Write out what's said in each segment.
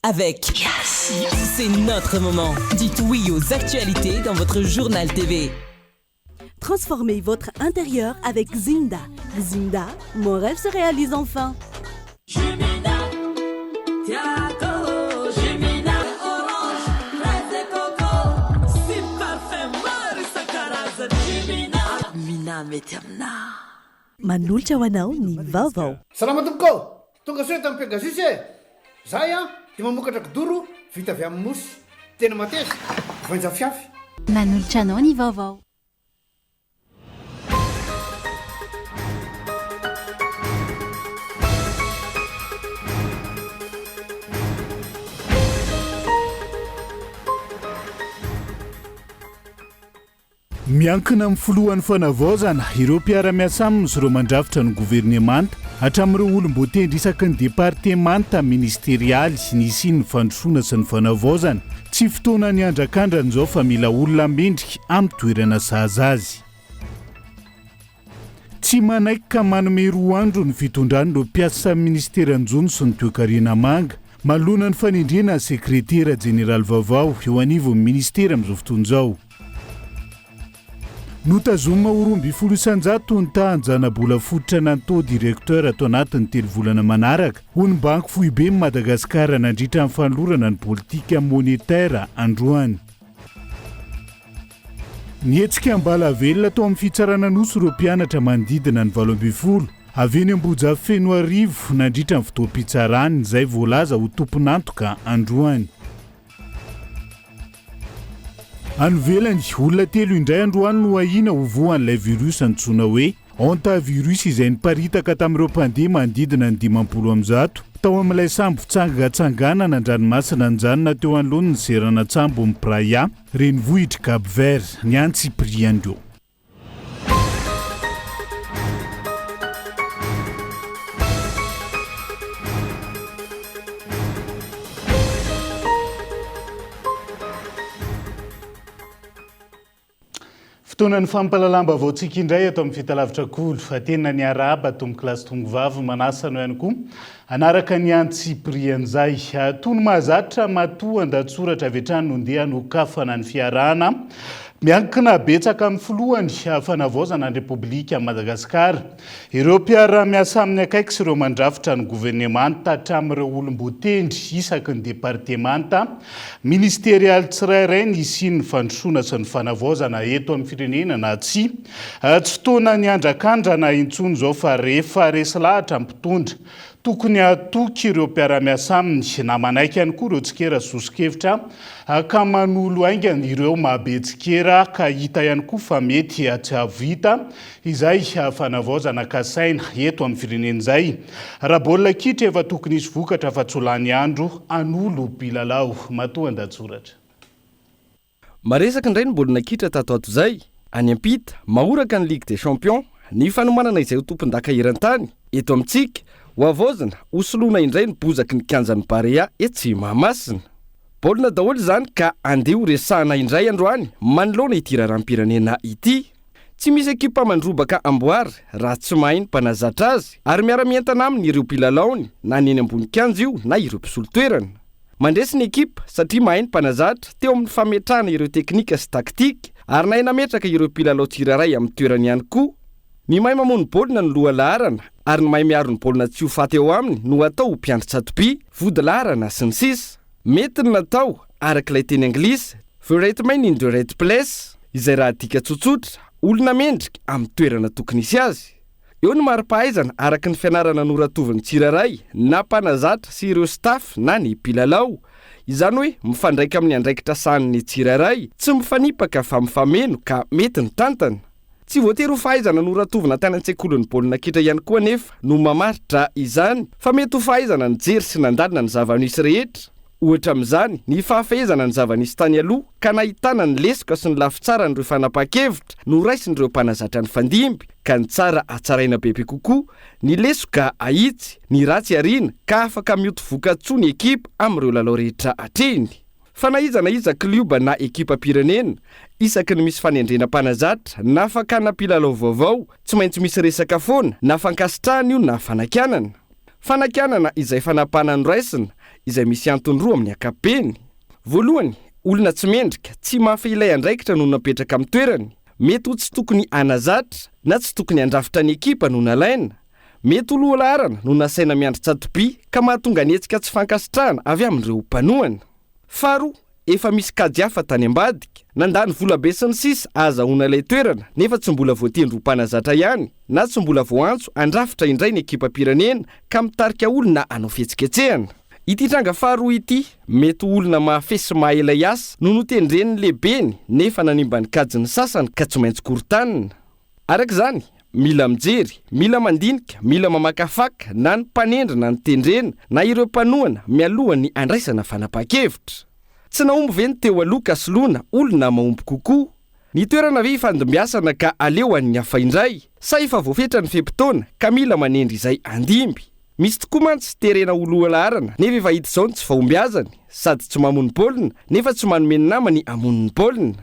avec Yes. C'est notre moment. Dites oui aux actualités dans votre journal TV. Transformez votre intérieur avec Zinda. Zinda, mon rêve se réalise enfin. Jumina, Tiago, Jumina, orange, fraise et coco, si parfum Marisa Caraza, Jumina, Mina Metamna. Manolotra ho anao ny vaovao. Salama tompoko, tonga soe tamin'ny Pegasus e. Zahay dia mamokatra kidoro vita avy amin'ny mosy. Tena mateza, voanja fiafy. Manolotra anao ny vaovao. Miankina amin'ny filohan'ny fanavaozana ireo mpiara-miasa aminy sy ireo mandrafitra ny governemanta hatramin'ireo olom-boatendry isaky ny departemanta ministerialy nisy ny fandrosoana sy ny fanavaozana tsy fotoana ny andrakandran'izao fa mila olona mendrika amin'ny toerana sahaza azy. Tsy manaiky ka manome 2 andro ny fitondran'ireo mpiasa ministeran-jony sy ny toe-karena manga manoloana ny fanindriana ny sekretera jeneraly vaovao eo anivon'ny ministera amin'izao fotoan'izao. Notazoma oromby 100 ny tahanjana-bola fototra nantao direkteur atao anatin'ny 3 volana manaraka ho ny banky fohibe ny Madagasikara nandritra amin'ny fanolorana ny politika monetaire androany. Nietsika ambala velona tao amin'ny fitsarana nosy ireo mpianatra manodidina ny 12 avy eny Amboja feno arivo nandritra ny fotoam-pitsarany izay voalaza ho tompon'antoka androany. Anovelany olona 3 indray androany no ahina ho voan'ilay virus antsoina hoe hantavirus izay niparitaka tamin'ireo mpandeha manodidina ny 50 tao amin'ilay sambo fitsangatsanganana an-dranomasina anjanona teo anoloany ny serana tsambo amin'ny Praia renivohitra Cap Vert ny Antsipriandreo. Fotoana ny fampalalamba vaotsika indray ato amin'ny fitalavitra kolo fa tena ny araba tomboky lasy tongovavy manasana ihany koa anaraka ny Antsiprian'izay tony mahazatra matoa andatsoratra avy hatrany no ndeha hanokafana ny fiarahana miankina betsaka amin'ny filohany fanavaozana ny Repoblika Madagasikara. Ireo mpiara-miasa amin'ny akaiky sy ireo mandrafitra ny governemanta hatramin'ireo olom-boatendry isaky ny departemanta ministerialy tsirairay nisy ny fandrosoana sy ny fanavaozana eto amin'ny firenena na tsy fotoana ny andrakandrana intsony zao fa rehefa resy lahatra mpitondra tokony atoky ireo mpiara-miasa aminy na manaiky ihany koa ireo tsikera sosikevitra ka manolo aingana ireo mahabetsikera ka hita ihany koa fa mety tsy havita izay fanavaozana kasaina eto amin'ny firenena izay. Raha baolina kitra efa tokony isy vokatra fa tsolany andro anolo mpilalao matoa andatsoratra. Maresaka indray ny baolina kitra tato izay any ampita mahoraka ny Ligue des Champions ny fanomanana izay ho tompon-daka eran-tany eto amintsika ho avaozana hosoloana indray ny bozaky ny kianjan'ny Barea etsy Mahamasina. Baolina daholo izany ka andeha ho resahana indray androany manoloana ity raharam-pirenena ity. Tsy misy ekipa mandrobaka amboary raha tsy mahay ny mpanazatra azy ary miara-mientana aminy ireo mpilalaony na ny eny ambony kianja io na ireo mpisolo-toerana. Mandresy ny ekipa satria mahay ny mpanazatra teo amin'ny fametrahana ireo teknika sy taktika ary na nametraka ireo mpilalao tsirairay amin'ny toerany ihany koa. Ny mahay mamono baolina ny loha laharana ary ny mahay miaro ny baolina tsy ho faty eo aminy no atao ho mpiandry tsatopi, vody laharana sy ny sisa. Mety ny natao arak'ilay teny anglisy the right man in the right place izay raha dika tsotsotra olona mendrika amin'ny toerana tokony isy azy. Eo ny mari-pahaizana araky ny fianarana noratoviny tsirairay na mpanazatra sy ireo staff na ny mpilalao. Izany hoe mifandraika amin'ny andraikitra sahan'ny tsirairay tsy mifanipaka fa mifameno ka mety ny tantana. Tsy voatery ho fahaizana noratovina tany an-tsekolon'ny baolina kitra ihany koa nefa no mamaritra izany fa mety ho fahaizana ny jery sy nandalina ny zava-misy rehetra. Ohatra amin'izany ny fahafaizana ny zava-nisy tany aloha ka nahitana ny lesoka sy ny lafitsara n'ireo fanapa-kevitra no raisin'ireo mpanazatra ny fandimby ka ny tsara atsaraina bebe kokoa ny lesoka ahitsy ny ratsy ariana ka afaka mioty voka-tsoa ny ekipa amin'ireo lalao rehetra hatreny. Fa na iza klioba na ekipa pirenena isaky ny misy fanendrena mpanazatra na fakana mpilalao vaovao tsy maintsy misy resaka foana na fankasitrahana io na fanakianana. Fanakianana izay fanapana ny raisina izay misy antony roa amin'ny ankapobeny. Voalohany, olona tsy mendrika tsy mafy ilay andraikitra no napetraka amin'ny toerany, mety ho tsy tokony anazatra na tsy tokony andrafitra ny ekipa no nalaina, mety oloha laharana no nasaina miandry tsatopi ka mahatonga ny hetsika tsy fankasitrahana avy amin'ireo mpanohana. Faharoa, efa misy kajy hafa tany ambadika, nandany vola be sy ny sisa azahoana ilay toerana nefa tsy mbola voatendry ho mpanazatra ihany na tsy mbola voantso andrafitra indray ny ekipam-pirenena ka mitarika olona hanao fihetsiketsehana. Ity tranga faharoa ity mety olona mahafesy mahaelay asa no notendren'ny lehibeny nefa nanimba ny kajy ny sasany ka tsy maintsy korontanina. Arak'izany, mila mijery, mila mandinika, mila mamakafaka na ny mpanendry na ny tendrena na ireo mpanohana mialohan'ny andraisana fanapahan-kevitra. Tsy naomby ve ny teo aloha ka soloana olona mahomby kokoa. Ny toerana ve fandimbiasana ka aleo an'ny hafa indray, sa efa voafetra ny fepitoana ka mila manendry izay andimby. Misy tokoa mantsy terena oloha laharana nefa efa hita izao ny tsy fahombiazany, sady tsy mamony baolina nefa tsy manomeny namany amoniny baolina.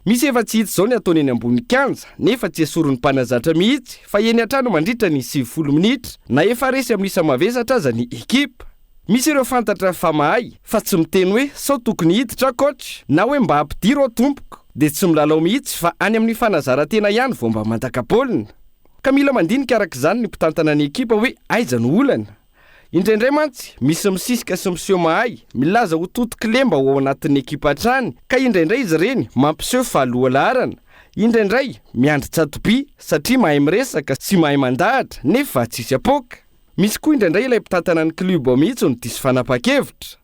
Misy efa tsy hita izao ny ataony eny ambony kanja nefa tsy esoron'ny mpanazatra mihitsy fa eny an-trano mandritra ny 90 minitra na efa resy amin'ny isa mavesatra aza ny ekipa. Misy ireo fantatra fa mahay fa tsy miteny hoe sao tokony hiditra coach na hoe mba hampidiro ao tompoko dia tsy milalao mihitsy fa any amin'ny fanazarantena ihany vao mba mandaka baolina. Ka mila mandinika arak'izany ny mpitantana ny ekipa hoe aiza no olana. Indraindray mantsy misy misisika sy miseho mahay milaza ho totokilemba ao anatin'ny ekipa hatrany ka indraindray izy ireny mampiseho fa aloha laharana, indraindray miandry tsatopi satria mahay miresaka sy mahay mandahatra nefa tsisy apoka. Misy koa indraindray ilay mpitantana ny kluba mihitsy no diso fanapahan-kevitra.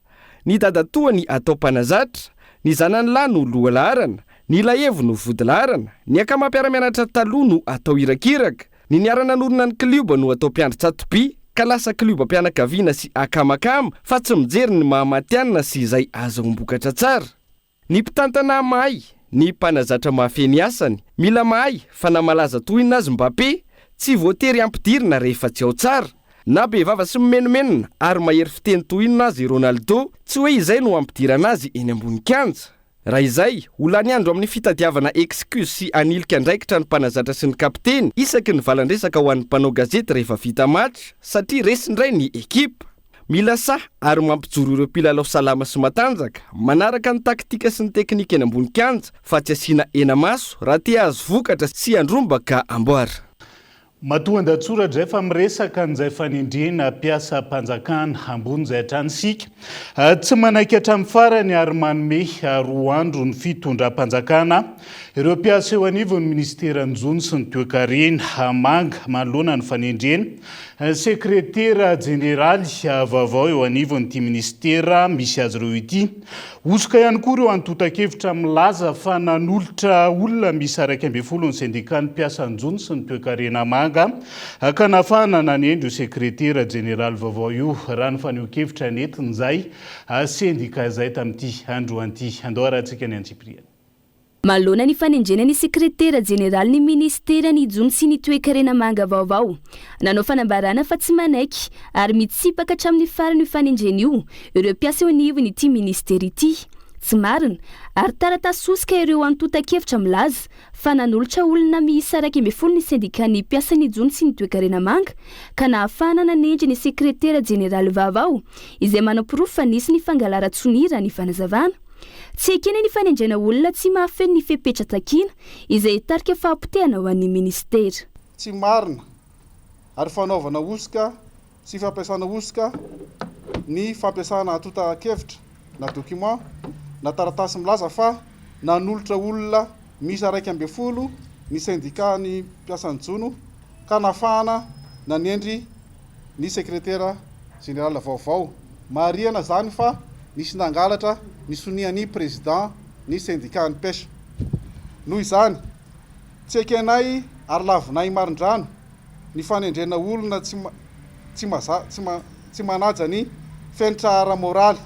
Ny dadatoa ny atao mpanazatra, ny zanany lahy no loha laharana, ny lahevo no vody laharana, ny akamam-piara-mianatra taloha no atao irakiraka, ny niara-nanorona ny kluba no atao mpiandry tsatopi ka lasa kluba mpianakaviana sy akamakama fa tsy mijery ny mahamatianina sy izay azo ombokatra tsara. Ny mpitantana mahay, ny mpanazatra mahafeny asany, mila mahay fa na malaza toy nazy Mbappé tsy voatery ampidirina rehefa tsy ao tsara. Na be vava sy mimenomenona ary mahery fiteny tohinona azy Ronaldo tsy hoe izay no ampidirana azy eny ambony kanja. Raha izay, olany andro amin'ny fitadiavana excuse sy anilika andraikitra ny mpanazatra sy ny kapiteny isaky ny valandresaka ho an'ny mpanao gazety rehefa vita match satria resindray ny ekipa. Mila sahy ary mampijoro ireo mpilalao salama sy matanjaka manaraka ny taktika sy ny teknika eny ambony kanja fa tsy asiana ena maso raha te azo vokatra sy andrombaka amboara. Matoan-datsoratra efa miresaka n'izay fanindriana mpiasa mpanjakana ambony izay hatranisika. Tsy manaiky hatramin'ny farany ary manome 2 andro ny fitondram-panjakana. Ireo mpiasa eo anivon'ny ministeran'ny Jony sy ny toe-karena manga manoloana ny fanindriana. Sekretera jeneraly vaovao eo anivon'ity ministera misy azy ireo ity. Osoka ihany koa ireo antotan-kevitra milaza fa nanolotra olona misy 12 ny syndicat ny mpiasan'ny Jony sy ny toe-karena manga ka nafana nanendro sekretera jeneraly vaovao io raha ny faneho-kevitra nentin'izay syndicat izay tamin'ity andro anty. Andao rahantsika ny Antsipriana. Malona ny fanendrena ny sekretera jeneraly ny ministera ny Jony sy ny toe-karena manga vaovao. Nanao fanambarana fa tsy manaiky ary mitsipaka hatramin'ny farany fanendrena io ireo mpiasa eo anivony ity ministera ity. Tsy marina ary taratasy osika ireo antotan-kevitra milaza fa nanolotra olona miisa 12 ny syndicat ny mpiasa ny Jony sy ny toe-karena manga ka nahafana nanendry ny sekretera jeneraly vaovao izay manam-porofo fa nisy ny fangalaratsonira ny fanazavana. Tsy ekena ny fanendrena olona tsy mahafeno ny fepetra takina izay tarika fahampotehana ho an'ny ministera. Tsy marina ary fanaovana osika sy fampiasana osika ny fampiasana antotan-kevitra na document na taratasy milaza fa nanolotra olona misy 12 ny syndicat ny mpiasan'ny Jony ka nafana nanendry ny sekretera jeneraly vaovao. Mariana zany fa nisy nangalatra ny sonian'ny président ny syndicat ny pêche. Noho izany, tsy ekenay ary lavinay marindrano ny fanendrena olona tsy manaja ny fenitra ara-moraly,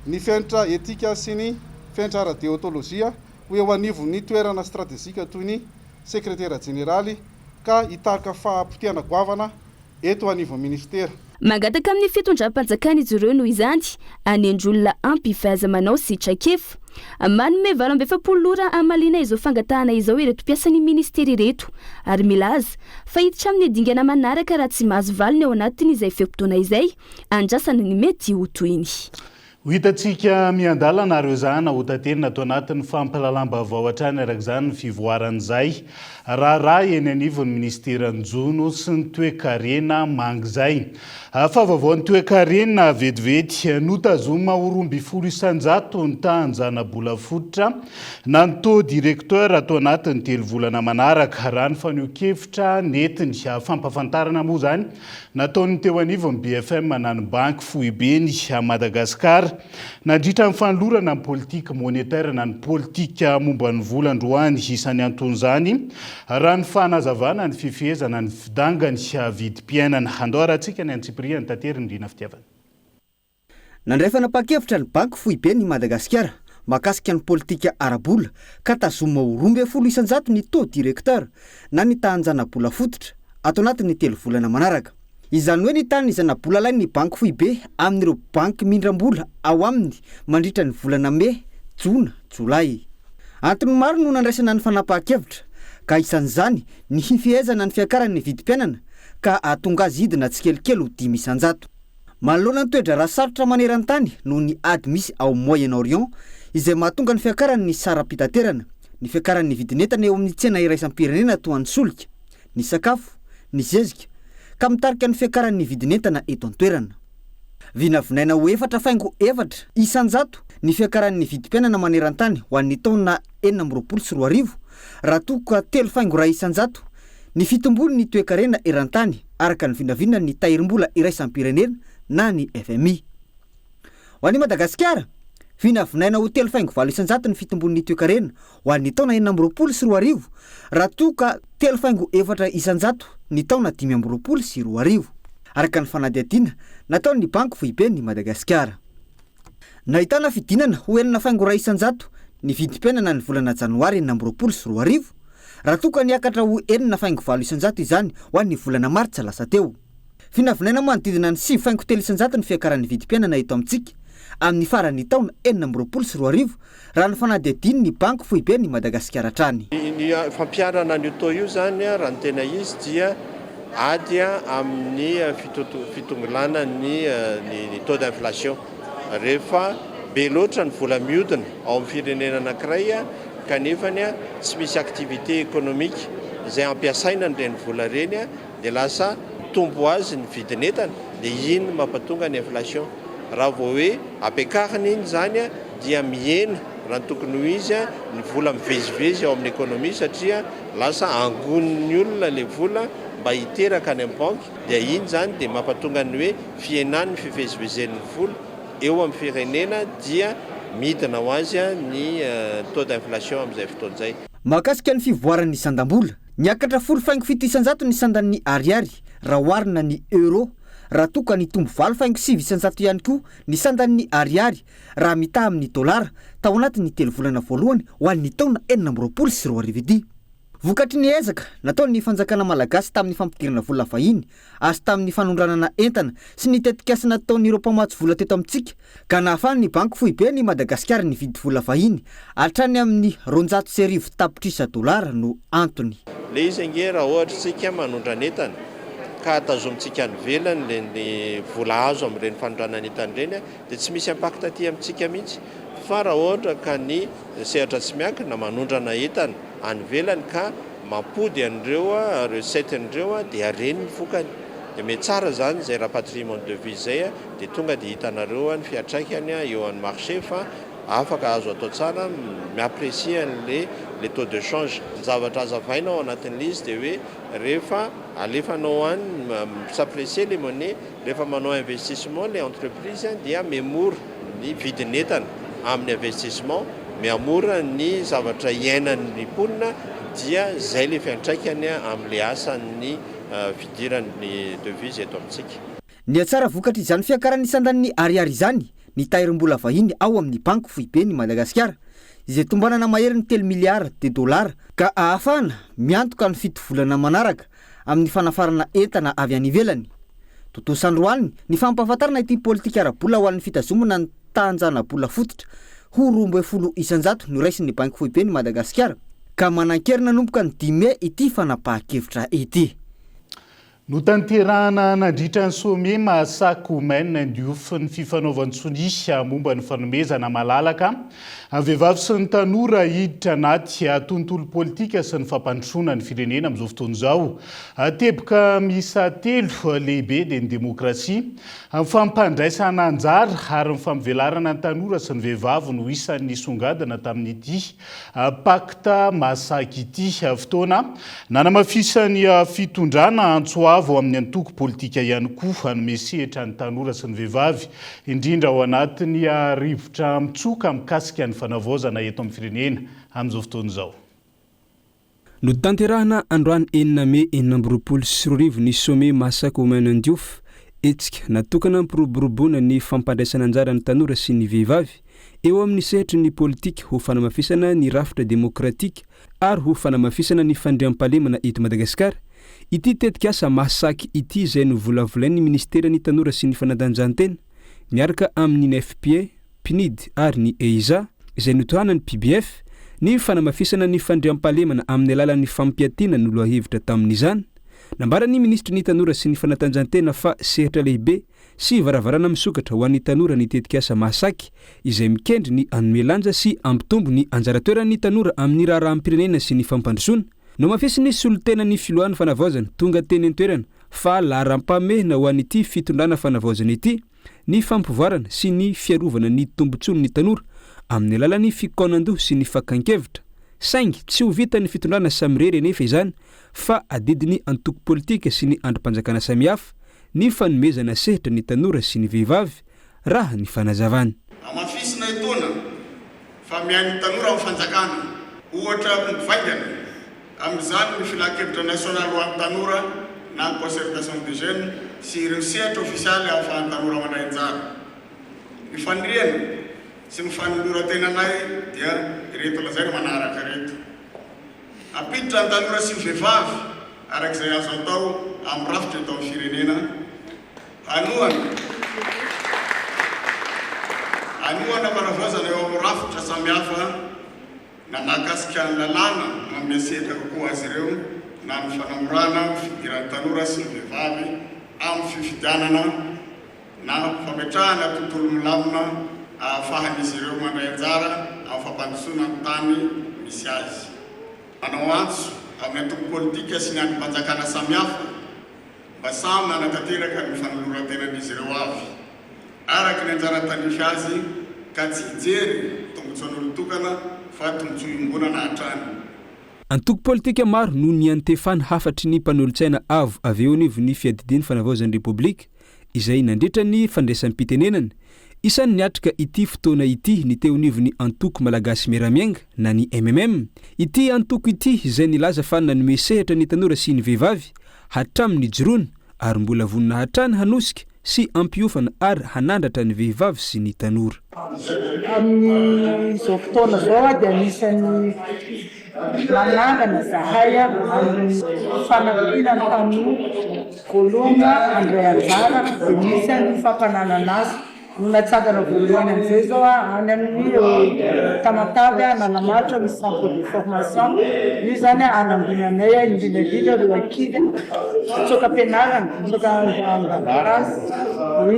ny fenitra etika sy ny fenitra ara-deontolozia ho eo anivon'ny toerana stratégique toy ny sekretera jeneraly ka hitarika fahampotehana goavana eto anivon'ny ministera. Mangataka amin'ny fitondram-panjakana izy ireo noho izany anendry olona ampy fahaiza manao sitrakefa manome 27 lora amalina izao fangatahana izao ireto mpiasan'ny ministera ireto ary milaza fa hiditra amin'ny adingana manaraka raha tsy mahazo valiny ao anatiny izay feom-potoana izay andrasana ny mety ho toiny. Ho hitantsika miandalana ary zahana ho taterina atao anatin'ny fampalalam-baovao hatrany araka izany ny fivoaran'izay raha eny anivon'ny ministeran'ny Jono sy ny toe-karena mangizay. Fa vaovaon'ny toe-karena vetivety notazoma ho 200,000 ny tahanjana-bola fototra nantao direkteur atao anatin'ny 3 volana manaraka raha ny faneho-kevitra netiny fampafantarana moa zany nataony teo anivon'ny BFM nany banky foibeny a Madagasikara nandritra amin'ny fanolorana ny politika monetaire na ny politika momba ny vola androany isan'ny anton'izany raha ny fanazavana ny fifehezana ny fidangany vidim-piainana. Andao rahantsika ny Antsipriany tatery indrina fitiavana. Nandray fanapa-kevitra ny banky foibeny Madagasikara makasika ny politika arabola ka tazoma ho 200,000 ny taux directeur na ny tahanjana-bola fototra atao anatin'ny 3 volana manaraka. Izany hoe nitany izana bola lay ny banky foibe amin'ireo banky mindram-bola ao aminy mandritra ny volana May, Jona, Jolay. Antony maro no nandraisana ny fanapa-kevitra ka isan'izany ny hifehezana ny fiakaran'ny vidim-piainana ka ahatonga azy hidina tsikelikely ho 500. Manoloana ny toedra raha sarotra maneran-tany noho ny ady misy ao Moyen-Orient izay mahatonga ny fiakaran'ny sara-pitaterana, ny fiakaran'ny vidinentana eo amin'ny tsena iraisam-pirenena toa ny solika, ny sakafo, ny zezika ka mitarika ny fiakaran'ny vidinentana eto an-toerana. Vinavinaina ho 4.4 isan-jato ny fiakaran'ny vidim-piainana maneran-tany ho an'ny taona 424 raha toka 3.2 isan-jato ny fitombony ny toe-karena eran-tany araka ny vinavina ny tahirim-bola iraisam-pirenena na ny FMI. Ho an'i Madagasikara, vinavinaina ho 3.4 isan-jato ny fitombony ny toe-karena ho an'ny taona 424 raha toka 3.4 isan-jato ny taona 524 araka ny fanadihadiana nataony ny banky foibeny Madagasikara. Nahitana fidinana ho 4.2 isan-jato ny vidim-piainana ny volana Janoary 424 raha toka niakatra ho 4.4 isan-jato izany ho an'ny volana Martsa lasa teo. Vinavinaina manodidina ny 5.3 isan-jato ny fiakaran'ny vidim-piainana eto amintsika amin'ny farany taona 424 raha ny fanadihadiany ny banky foibeny Madagasikara trany. Ny fampiarana ny taux io zany raha ny tena izy dia ady amin'ny fitonglana ny taux d'inflation rehefa be loatra ny vola mihodina ao amin'ny firenena anankiray kanefany tsy misy activité économique izay ampiasaina ireny vola reny dia lasa tombo azy ny vidinentana dia iny mampatonga ny inflation. Raha vao hoe ampiakarina iny zany dia mihena raha tokony ho izy ny vola mivezivezy ao amin'ny ekonomia satria lasa angoniny olona le vola mba hiteraka any amin'ny banky dia iny zany dia mampatonga ny hoe fienany fivezivezen'ny vola eo amin'ny firenena dia midina ho azy ny taux d'inflation amin'izay fotoan'izay. Mahakasika ny fivoaran'ny sandam-bola niakatra 0.7 isan-jato ny sandan'ny ariary raha oharina ny euro raha toka ny tombo 7.7 isan-jato ihany koa ny sandan'ny ariary raha mitaha amin'ny dolara tao anatin'ny 3 volana voalohany ho an'ny taona 424. Vokatry ny ezaka nataony fanjakana malagasy tamin'ny fampidirana vola vahiny ary tamin'ny fanondranana entana sy ny tetikasa nataon'ireo mpamatsy vola teto amintsika ka nahafahany ny banky foibeny Madagasikara ny vidy vola vahiny hatrany amin'ny 200 tapitrisa dolara no antony. Le izy nge raha ohatra tsika manondrana entana ka tazomitsika ny velany ny vola azo amin'ireny fanondranana entana ireny dia tsy misy impact aty amintsika mihitsy fa raha ohatra ka ny sehatra tsy miankina manondrana entana any velany ka mampody an'ireo recette an'ireo dia areny ny vokany. Dia mety tsara zany zay rapatriement de devise zay dia tonga dia hitanareo ny fiatraikany eo amin'ny marché fa afaka azo atao tsara miapprécier le taux de change. Ny zavatra azavaina ao anatin'ilay izy dia hoe rehefa alefanao any s'apprécier les monnaies rehefa manao investissement les entreprises dia memora ny vidinentana amin'ny investissement miamora ny zavatra iainan'ny mponina dia zay le fiantraikany amin'le asan'ny fidiran'ny devise eto amintsika. Ny atsara vokatra izany fiakaran'ny sandan'ny ariary izany ny tahirim-bola vahiny ao amin'ny banky foibeny Madagasikara izay tombanana mahery ny 3 miliara de dolara ka ahafahana miantoka ny fito volana manaraka amin'ny fanafarana entana avy any ivelany. Totoa sandroany ny fampahafantarana ity politika ara-bola ho an'ny fitazomana ny tahanjana bola fototra ho 12 isanjato no raisin'ny banky foibe ny Madagasikara ka manan-kerina nanomboka ny 10 Mey ity fanapahan-kevitra ity. No tanterahana nandritra ny some Mahasaka Omaine Ndiouf ny fifanaovan-tsony momba ny fanomezana malalaka vehivavy sy ny tanora hiditra anaty tontolo politika sy ny fampandrosoana ny firenena amin'izao fotoana izao. Teboka miisa 3 lehibe dia ny demokrasia, fampandraisana anjara ary ny fampivelarana ny tanora sy ny vehivavy no isan'ny songadina tamin'ity pacte Mahasaka ity fotoana nanamafisany fitondrana antsoavo amin'ny antoko politika ihany koa hanome sehatra ny tanora sy ny vehivavy indrindra ao anatin'ny rivotra mitsoka mikasika ny fanavaozana eto amin'ny firenena amin'izao fotoana izao. No tanterahana androany 4 Mey 2024 ny some Mahasaka Omaine Ndiouf etsika natokana ampiroboroboana ny fampandraisana anjara ny tanora sy ny vehivavy eo amin'ny sehatra ny politika ho fanamafisana ny rafitra demokratika ary ho fanamafisana ny fandriam-pahalemana eto Madagasikara. Ity tetika asa Mahasaka ity izay no volavolain'ny ministera ny tanora sy ny fanatanjahantena miaraka amin'ny FPA, PNID ary ny EISA izay notohanany PBF ny fanamafisana ny fandriam-pahalemana amin'ny alalan'ny fampiatiana no lohahevitra tamin'izany. Nambarany ministry ny tanora sy ny fanatanjahantena fa sehatra lehibe sy varavarana misokatra ho an'ny tanora ny tetika asa Mahasaka izay mikendry ny hanome lanja sy ampitombo ny anjara toeran'ny tanora amin'ny raharaham-pirenena sy ny fampandrosoana. No mafisiny solotena ny filohan'ny fanavaozana tonga teny an-toerana fa laharam-pamehina ho an'ity fitondrana fanavaozana ity ny fampivoarana sy ny fiarovana ny tombontsoan'ny tanora amin'ny alalan'ny fikaonandoha sy ny fakan-kevitra. Saingy tsy ho vita ny fitondrana samirery anefa izany fa adidiny antoko politika sy ny androm-panjakana samihafa ny fanomezana sehatra ny tanora sy ny vehivavy raha ny fanazavana. Amafisina itona fa mihain'ny tanora amin'ny fanjakana ohatra mivaingana amin'izany ny filan-kevitra national ho an'ny tanora na concertation des jeunes sy ireo sehatra ofisialy ahafahan'ny tanora mandray anjara. Ny faniriana sy ny fanoloran-tenanay dia ireto lazainy manaraka reto. Ampiditra ny tanora sy ny vehivavy arak'izay azo atao amin'ny rafitra eto amin'ny firenena. Anohana fanavaozana eo amin'ny rafitra samihafa na mahakasika ny lalàna manome sehatra kokoa azy ireo na ny fanamorana fidiran'ny tanora sy ny vehivavy amin'ny fifidianana na fametrahana tontolo milamina ahafahan'izy ireo mandray anjara amin'ny fampandrosoana ny tany misy azy. Manao antso amin'ny antoko politika sy ny androm-panjakana samihafa mba samy nanatanteraka ny fanoloran-tenan'izy ireo avy araka ny anjara tandrify azy ka tsy hijery tombotsoan'olo tokana fa tombotsoa iombonana hatrany. Antoko politika maro no niantefany hafatry ny mpanolo-tsaina avo avy eo anivon'ny fiadidiany fanavaozan'ny Repoblika izay nandritra ny fandraisam-pitenenana. Isan'ny niatrika ity fotoana ity ny teo anivon'ny antoko malagasy miaramiainga na ny MMM. Ity antoko ity izay nilaza fa nanome sehatra ny tanora sy ny vehivavy hatramin'ny joroana ary mbola vonona hatrany hanosika sy ampiofana ary hanandratra ny vehivavy sy ny tanora. Amin'izao fotoana zao dia anisan'ny manangana zahay amin'ny fanampiana ny tanora voalohany handray anjara dia nisan'ny fampananana azy. Natsangana voalohany amin'izay zao any amin'ny Tamatavy nanamatra misy centre de formation. Io zany anambinanay indrindrandrindra ireo ankizy tsoka ampianarana, tsoka andaharana,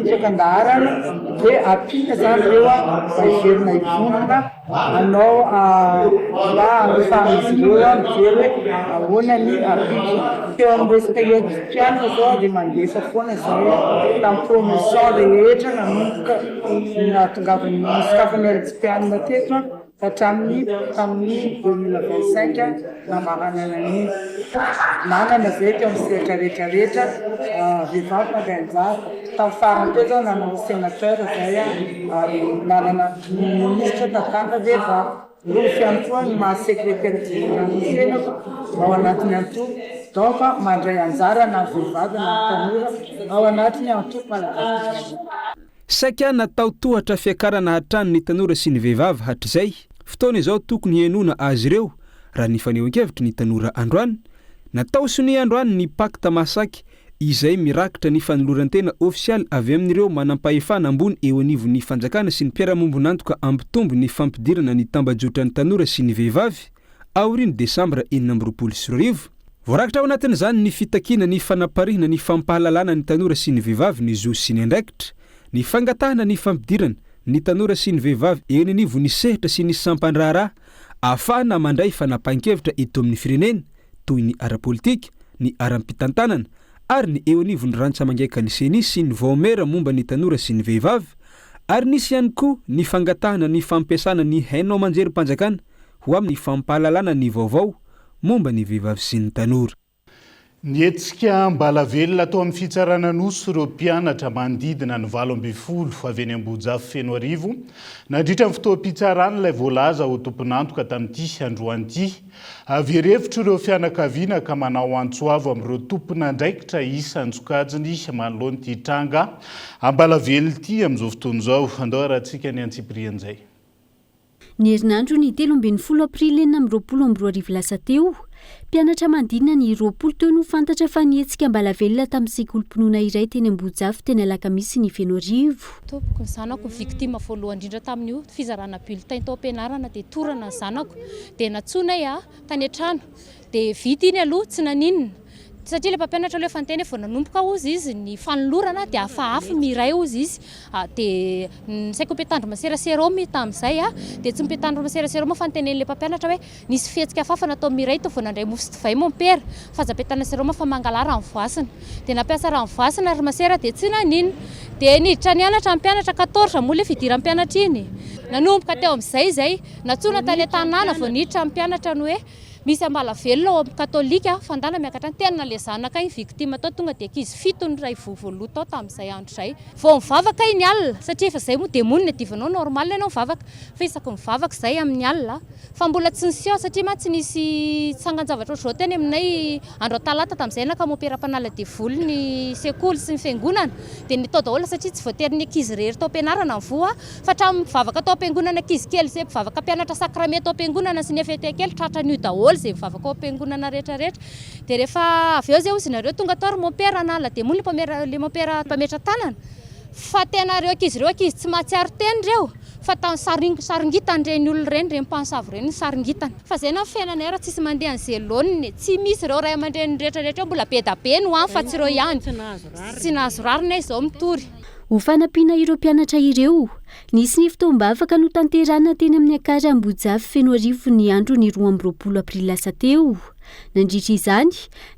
tsoka andaharana dia ampita zany ireo iverina ivonana anao mba ahafahan'izy ireo mijery hoe ahoana ny ampita. Teo amin'ny resaka ekipiana zao dia mandefa foana zay tamin'ny promotion rehetra nanomboka natongavany misokafany ekipiana teto hatramin'ny 2025 namaranana ny manana zay teo amin'ny sehatra rehetrarehetra vehivavy mandray anjara. Tamin'ny farany teo zao nanao sénateur zay ary nanana ministre tatanga vehivavy. Rofy ihany koa ny maha-secrétaire général ao anatiny antoko donc mandray anjara na vehivavy na tanora ao anatiny antoko malagasy. Saika natao tohatra fiakarana hatrany ny tanora sy ny vehivavy hatrizay. Fotoana izao tokony henona azy ireo raha ny fanehoan-kevitry ny tanora androany. Natao sony androany ny pacte Mahasaka izay mirakitra ny fanolorantena ofisialy avy amin'ireo manampahefana ambony eo anivon'ny fanjakana sy ny mpiara-mombonantoka ampitombo ny fampidirana ny tambajotra ny tanora sy ny vehivavy aoriny desambra 2024. Voarakitra ao anatin'izany ny fitakina ny fanaparihana ny fampahalalana ny tanora sy ny vehivavy ny zo sy ny andraikitra, ny fangatahana ny fampidirana ny tanora sy ny vehivavy eo anivon'ny sehatra sy ny sampandraharaha ahafahana mandray fanapahan-kevitra eto amin'ny firenena toy ny ara-politika, ny aram-pitantanana ary ny eo anivon'ny rantsamangeka ny seny sy ny vaomera momba ny tanora sy ny vehivavy, ary nisy ihany koa ny fangatahana ny fampiasana ny hainao manjery mpanjakana ho amin'ny fampahalalana ny vaovao momba ny vehivavy sy ny tanora. Nietsika mbalavelona atao amin'ny fitsarana nosy ireo mpianatra manodidina ny 20 avy eny Ambojafy Fenoarivo nandritra ny fotoam-pitsarana ilay voalaza ho tompon'antoka tamin'ity androany ity. Averhevitra ireo fianakaviana ka manao antsoavo amin'ireo tompon'andraikitra isan-tsokajiny manoloan'ity tranga ambalavelona ity amin'izao fotoana izao. Andao rahantsika ny antsipirian'izay. Ny herinandro ny 17 aprily 2024 lasa teo, mpianatra mandinina ny 20 teo no fantatra fa nietsika mbalavelona tamin'ny sekolim-pinoana iray teny Ambojafy teny Alakamisy ny Fenoarivo. Tompoko ny zanako victime voalohany indrindra tamin'io fizarana bulletin tao am-pianarana dia torana ny zanako dia natsoinay tany an-trano dia vita iny aloha tsy naninina satria ilay mpampianatra ilay fanteny vao nanomboka ozy izy ny fanolorana dia hafahafa miray ozy izy dia saiko mpetandro maserasera ao tamin'izay dia tsy mpetandro maserasera ao fantenen'ilay mpampianatra hoe nisy fihetsika hafahafa natao miray tao vao nandray mofo divay mon père fa zapetana sera ao fa mangala ranovoasina dia nampiasa ranovoasina ary masera dia tsy naninona dia niditra nianatra mpianatra 14 moa ilay fidiram-pianatra iny nanomboka teo amin'izay zay natsoina tany tanàna vao niditra mpianatra ny hoe misy ambalavelona ao amin'ny katolika fandana miakatra ny tena le zanaka iny victime tao tonga dia ankizy 7 ny ray volovoloa tao tamin'izay andro izay vao mivavaka iny alina satria efa izay moa demonina divanao normal ianao mivavaka fa isaky mivavaka izay amin'ny alina fa mbola tsy nisy satria ma tsy nisy tsangan-javatra ohatr'izao teny aminay andro talata tamin'izay naka mopera-panala devoly ny sekoly sy ny fiangonana dia nitao daholo satria tsy voatery ny ankizy rery tao ampianarana voa fa hatramin'ny mivavaka tao ampiangonana ankizy kely izay mivavaka mpianatra sakrame tao ampiangonana sy ny efete kely tratra nio daholo zay mivavaka ao ampiangonana rehetrarehetra dia rehefa avy eo zay ozy nareo tonga tao ary mopera nala dia moa le mopera mpametra tanana fa tena reo ankizy tsy mahatsiaro teny reo fa tamin'ny saringitany reny olona reny reny mpansavo reny saringitany fa zay na fiainana ara tsisy mandeha ny zeloniny tsy misy reo ray aman-dreny rehetrarehetra mbola be da be no fa tsy reo ihany tsy nahazo rarina izao mitory. Ho fanampiana ireo mpianatra ireo, nisy ny fotoam-bavaka no tanterana teny amin'ny akara Ambojafy Fenoarivo ny andro ny 20 aprily lasa teo. Nandritra izany,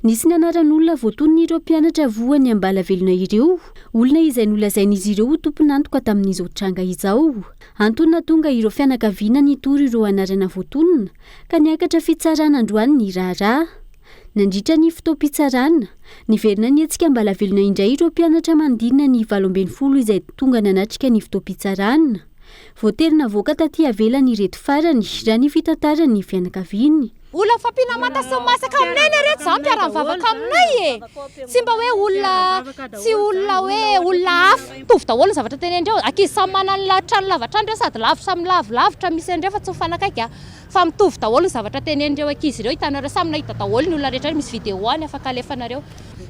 nisy ny anaran'olona voatonony ireo mpianatra voany ambalavelona ireo, olona izay nolazain'izy ireo ho tompon'antoka tamin'izao tranga izao. Antony tonga ireo fianakaviana nitory ireo anarana voatonona ka niakatra fitsarana androany ny raharaha. Nandritra ny fotoam-pitsarana, niverina nietsika mbalavelona indray ireo mpianatra mandinina ny 20 izay tonga nanatrika ny fotoam-pitsarana. Voatery navoaka taty avelany ireto farany raha ny fitantarany ny fianakaviany. Olona fampinamata sy masaka aminay ny reto zany mpiara-mivavaka aminay tsy mba hoe olona olona hafa tovy daholo ny zavatra tenendreo ankizy samy manana ny trano lavatrandreo sady samy lavilavitra misy andreo fa tsy mifanakaiky fa mitovy daholo ny zavatra tenendreo ankizy ireo hitanareo samy nahita daholo ny olona rehetra misy vidéo any afaka alefanareo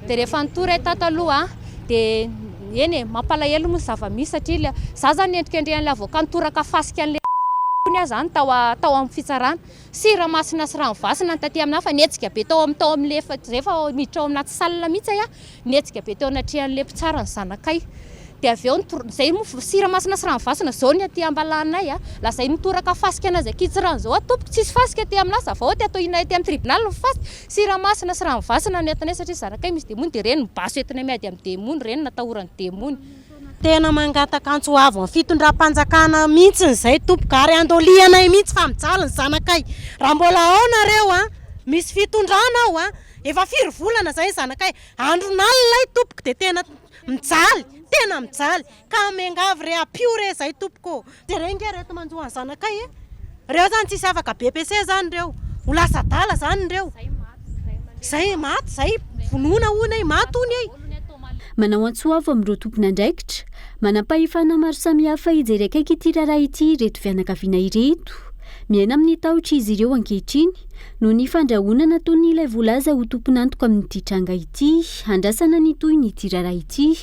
dia rehefa nitory tato aloha dia eny mampalahelo moa zava-misy satria za zany endrika andrehan'ilay avoaka nitoraka fasika an'le zany tao amin'ny fitsarana siramasina sy ranovoasina taty aminahy fa nietsika be tao amin'le rehefa miditra ao anaty salina mihitsy nietsika be tao anatrehan'le mpitsara ny zanakay dia avy eo zay siramasina sy ranovoasina zao ny aty ambalanay lazay nitoraka fasika anazy akitsirany zao tompoko tsisy fasika aty aminazy avao aty atao inay aty amin'ny tribunal ny fasika siramasina sy ranovoasina ny entinay satria zanakay misy demony dia reny mibaso entinay miady amin'ny demony reny natahorany demony. Tena mangataka antsoavo amin'ny fitondram-panjakana mihitsy izay tompoko ary andolianay mihitsy fa mijaly ny zanakay raha mbola ao nareo misy fitondrana ao efa 4 volana zay zanakay andronalilay tompoko dia tena mijaly ka mengavy re apio re zay tompoko dia renga reto manjoa ny zanakay reo zany tsisy afaka BPC zany reo ho lasa dala zany reo zay maty zay vonona onay maty ony Manao antsoavo amin'ireo tompon'andraikitra, manam-pahefana maro samihafa hijery akaiky ity raharaha ity reto fianakaviana ireto. miaina amin'ny tahotra izy ireo ankehitriny no ny fandrahoana nataony ilay voalaza ho tompon'antoka amin'ity tranga ity andrasana ny toy ny tirara ity.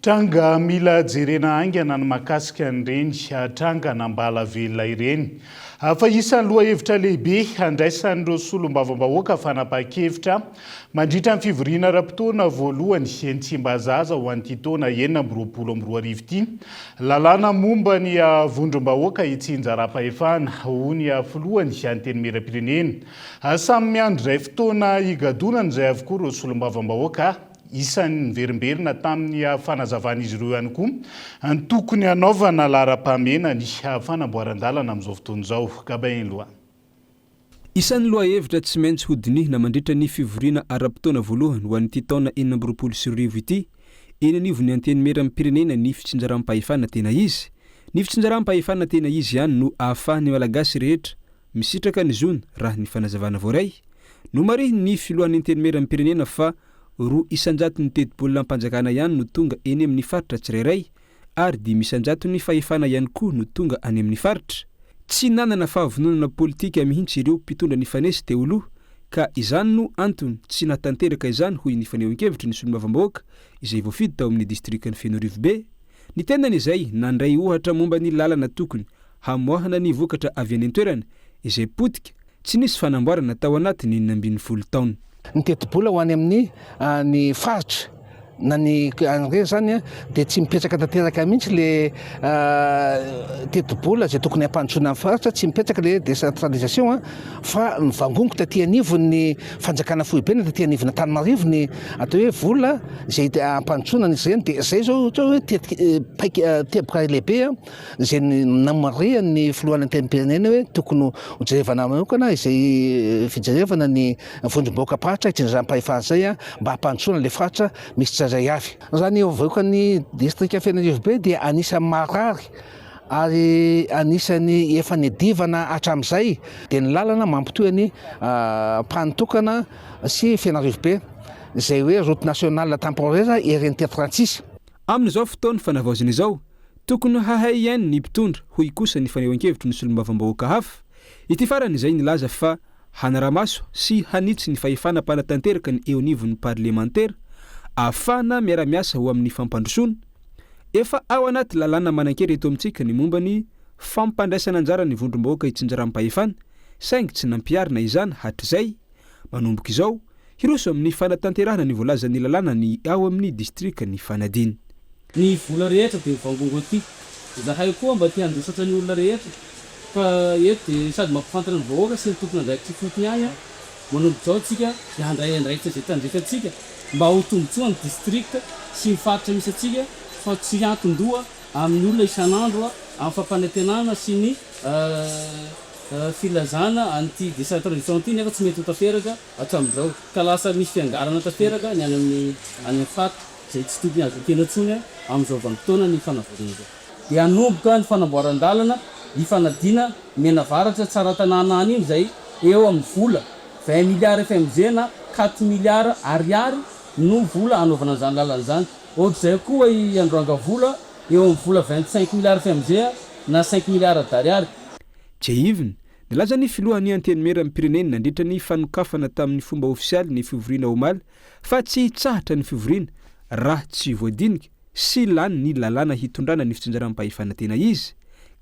Tranga mila jerena aingana ny makasika an'ireny tranga nambala velona ireny. Fa isan'ny lohahevitra lehibe andraisan'ireo solombavam-bahoaka fanapa-kevitra mandritra ny fivoriana ara-potoana voalohany Entsimbazaza ho an'ity taona 2024 ity. Lalàna momba ny vondrom-bahoaka Itsinjaram-pahefana ho ny filohany anteny meram-pirenena. Samy miandry iray fotoana higadonana izay avokoa ireo solombavam-bahoaka isan'ny verimberina tamin'ny fanazavan'izy ireo ihany koa ny tokony hanaovana lara-pahamena ny fanamboaran-dalana amin'izao fotoana izao. Gabain loha. Isan'ny lohahevitra tsy maintsy hodinihina mandritra ny fivoriana ara-potoana voalohany ho an'ity taona 2024 ity, eny anivon'ny anteny meram-pirenena ny fitsinjaram-pahefana tena izy. Ny fitsinjaram-pahefana tena izy ihany no ahafahan'ny malagasy rehetra misitraka ny zona raha ny fanazavana voaray no marihiny ny filohan'ny anteny meram-pirenena fa roa isanjato ny teti-bolona ampanjakana ihany no tonga eny amin'ny faritra tsirairay ary 5 isanjato ny fahefana ihany koa no tonga any amin'ny faritra. Tsy nanana fahavononana politika mihitsy ireo mpitondra ny fanesy teo aloha ka izany no antony tsy natanteraka izany hoy ny fanehoan-kevitra ny solombavam-bahoaka izay voafidy tao amin'ny distrikany Fenorivo B. Ny tenany izay nandray ohatra momba ny lalana tokony hamoahana ny vokatra avy any an-toerana izay potika tsy nisy fanamboarana tao anatiny 12 taona. Ny teti-bola ho any amin'ny ny faritra na ny an'ireo zany dia tsy mipetraka tanteraka mihitsy le teti-bola zay tokony hampandrosoana amin'ny faritra, tsy mipetraka le décentralisation fa mivangongo taty anivo ny fanjakana fohibeny taty anivona Antananarivo ny atao hoe vola zay hampandrosoana izy ireny. Dia izay zao ohatra hoe teboka lehibe zay namarea ny filohan'ny anteny-pirenena hoe tokony hojerevana manokana izay fijerevana ny vondrom-bahoaka-paritra Itsinjaram-pahefana zay mba hampandrosoana le faritra misy zay avy. Zany vahoaka ny distrika Fenorivo B dia anisan'ny marary ary anisan'ny efa nedivana hatramin'izay dia ny lalana mampitohy ny mpanotokana sy Fenorivo B izay hoe route nationale temporaire RNT 36. Amin'izao fotoana fanavaozana izao tokony hahay ihany ny mpitondra hoy kosa ny fanehoan-kevitry ny solombavam-bahoaka hafa. Ity farany izay nilaza fa hanaramaso sy hanitsy ny fahefana mpanatanteraka ny eo anivon'ny parlementaire afana miara-miasa ho amin'ny fampandrosoana. Efa ao anaty lalàna manan-kery eto amintsika ny momba ny fampandraisana anjara ny vondrom-bahoaka Itsinjaram-pahefana saingy tsy nampiarina izany hatr'izay. Manomboka izao hiroso amin'ny fanatanterahana ny voalazan'ny lalàna ny ao amin'ny distrika ny Fanadiny. Ny vola rehetra dia vangongo aty zahay koa mba tia handosatra ny olona rehetra fa eto dia sady mampifantana ny vahoaka sy ny tompona andraikitry fotony ihany manomboka izao tsika dia handray andraikitra izay tandrefantsika mba ho tombotsoa ny distrikta sy ny faritra misy atsika fa tsy anton-doha amin'ny olona isan'andro amin'ny fampanantenana sy ny filazana an'ity décentralisation ity nefa tsy mety ho taferaka hatramin'izao ka lasa misy fiangarana taferaka ny any amin'ny faritra izay tsy tokony azo tena tsony amin'izao vanim-potoana ny fanavaozana izao. Dia hanomboka ny fanamboaran-dalana ny fanadina menavaratra tsara tanàna any iny izay eo amin'ny vola 20 milliards FMG na 4 milliards ariary no vola anaovana an'izany lalana izany. Ohatr'izay koa i Androanga vola eo amin'ny vola 25 milliards FMG na 5 milliards d'ariary. Jehiviny nilaza ny filohan'ny anteny meram-pirenena nandritra ny fanokafana tamin'ny fomba ofisialy ny fivoriana omaly fa tsy hitsahatra ny fivoriana raha tsy voadinika sy lany ny lalàna hitondrana ny fitsinjaram-pahefana tena izy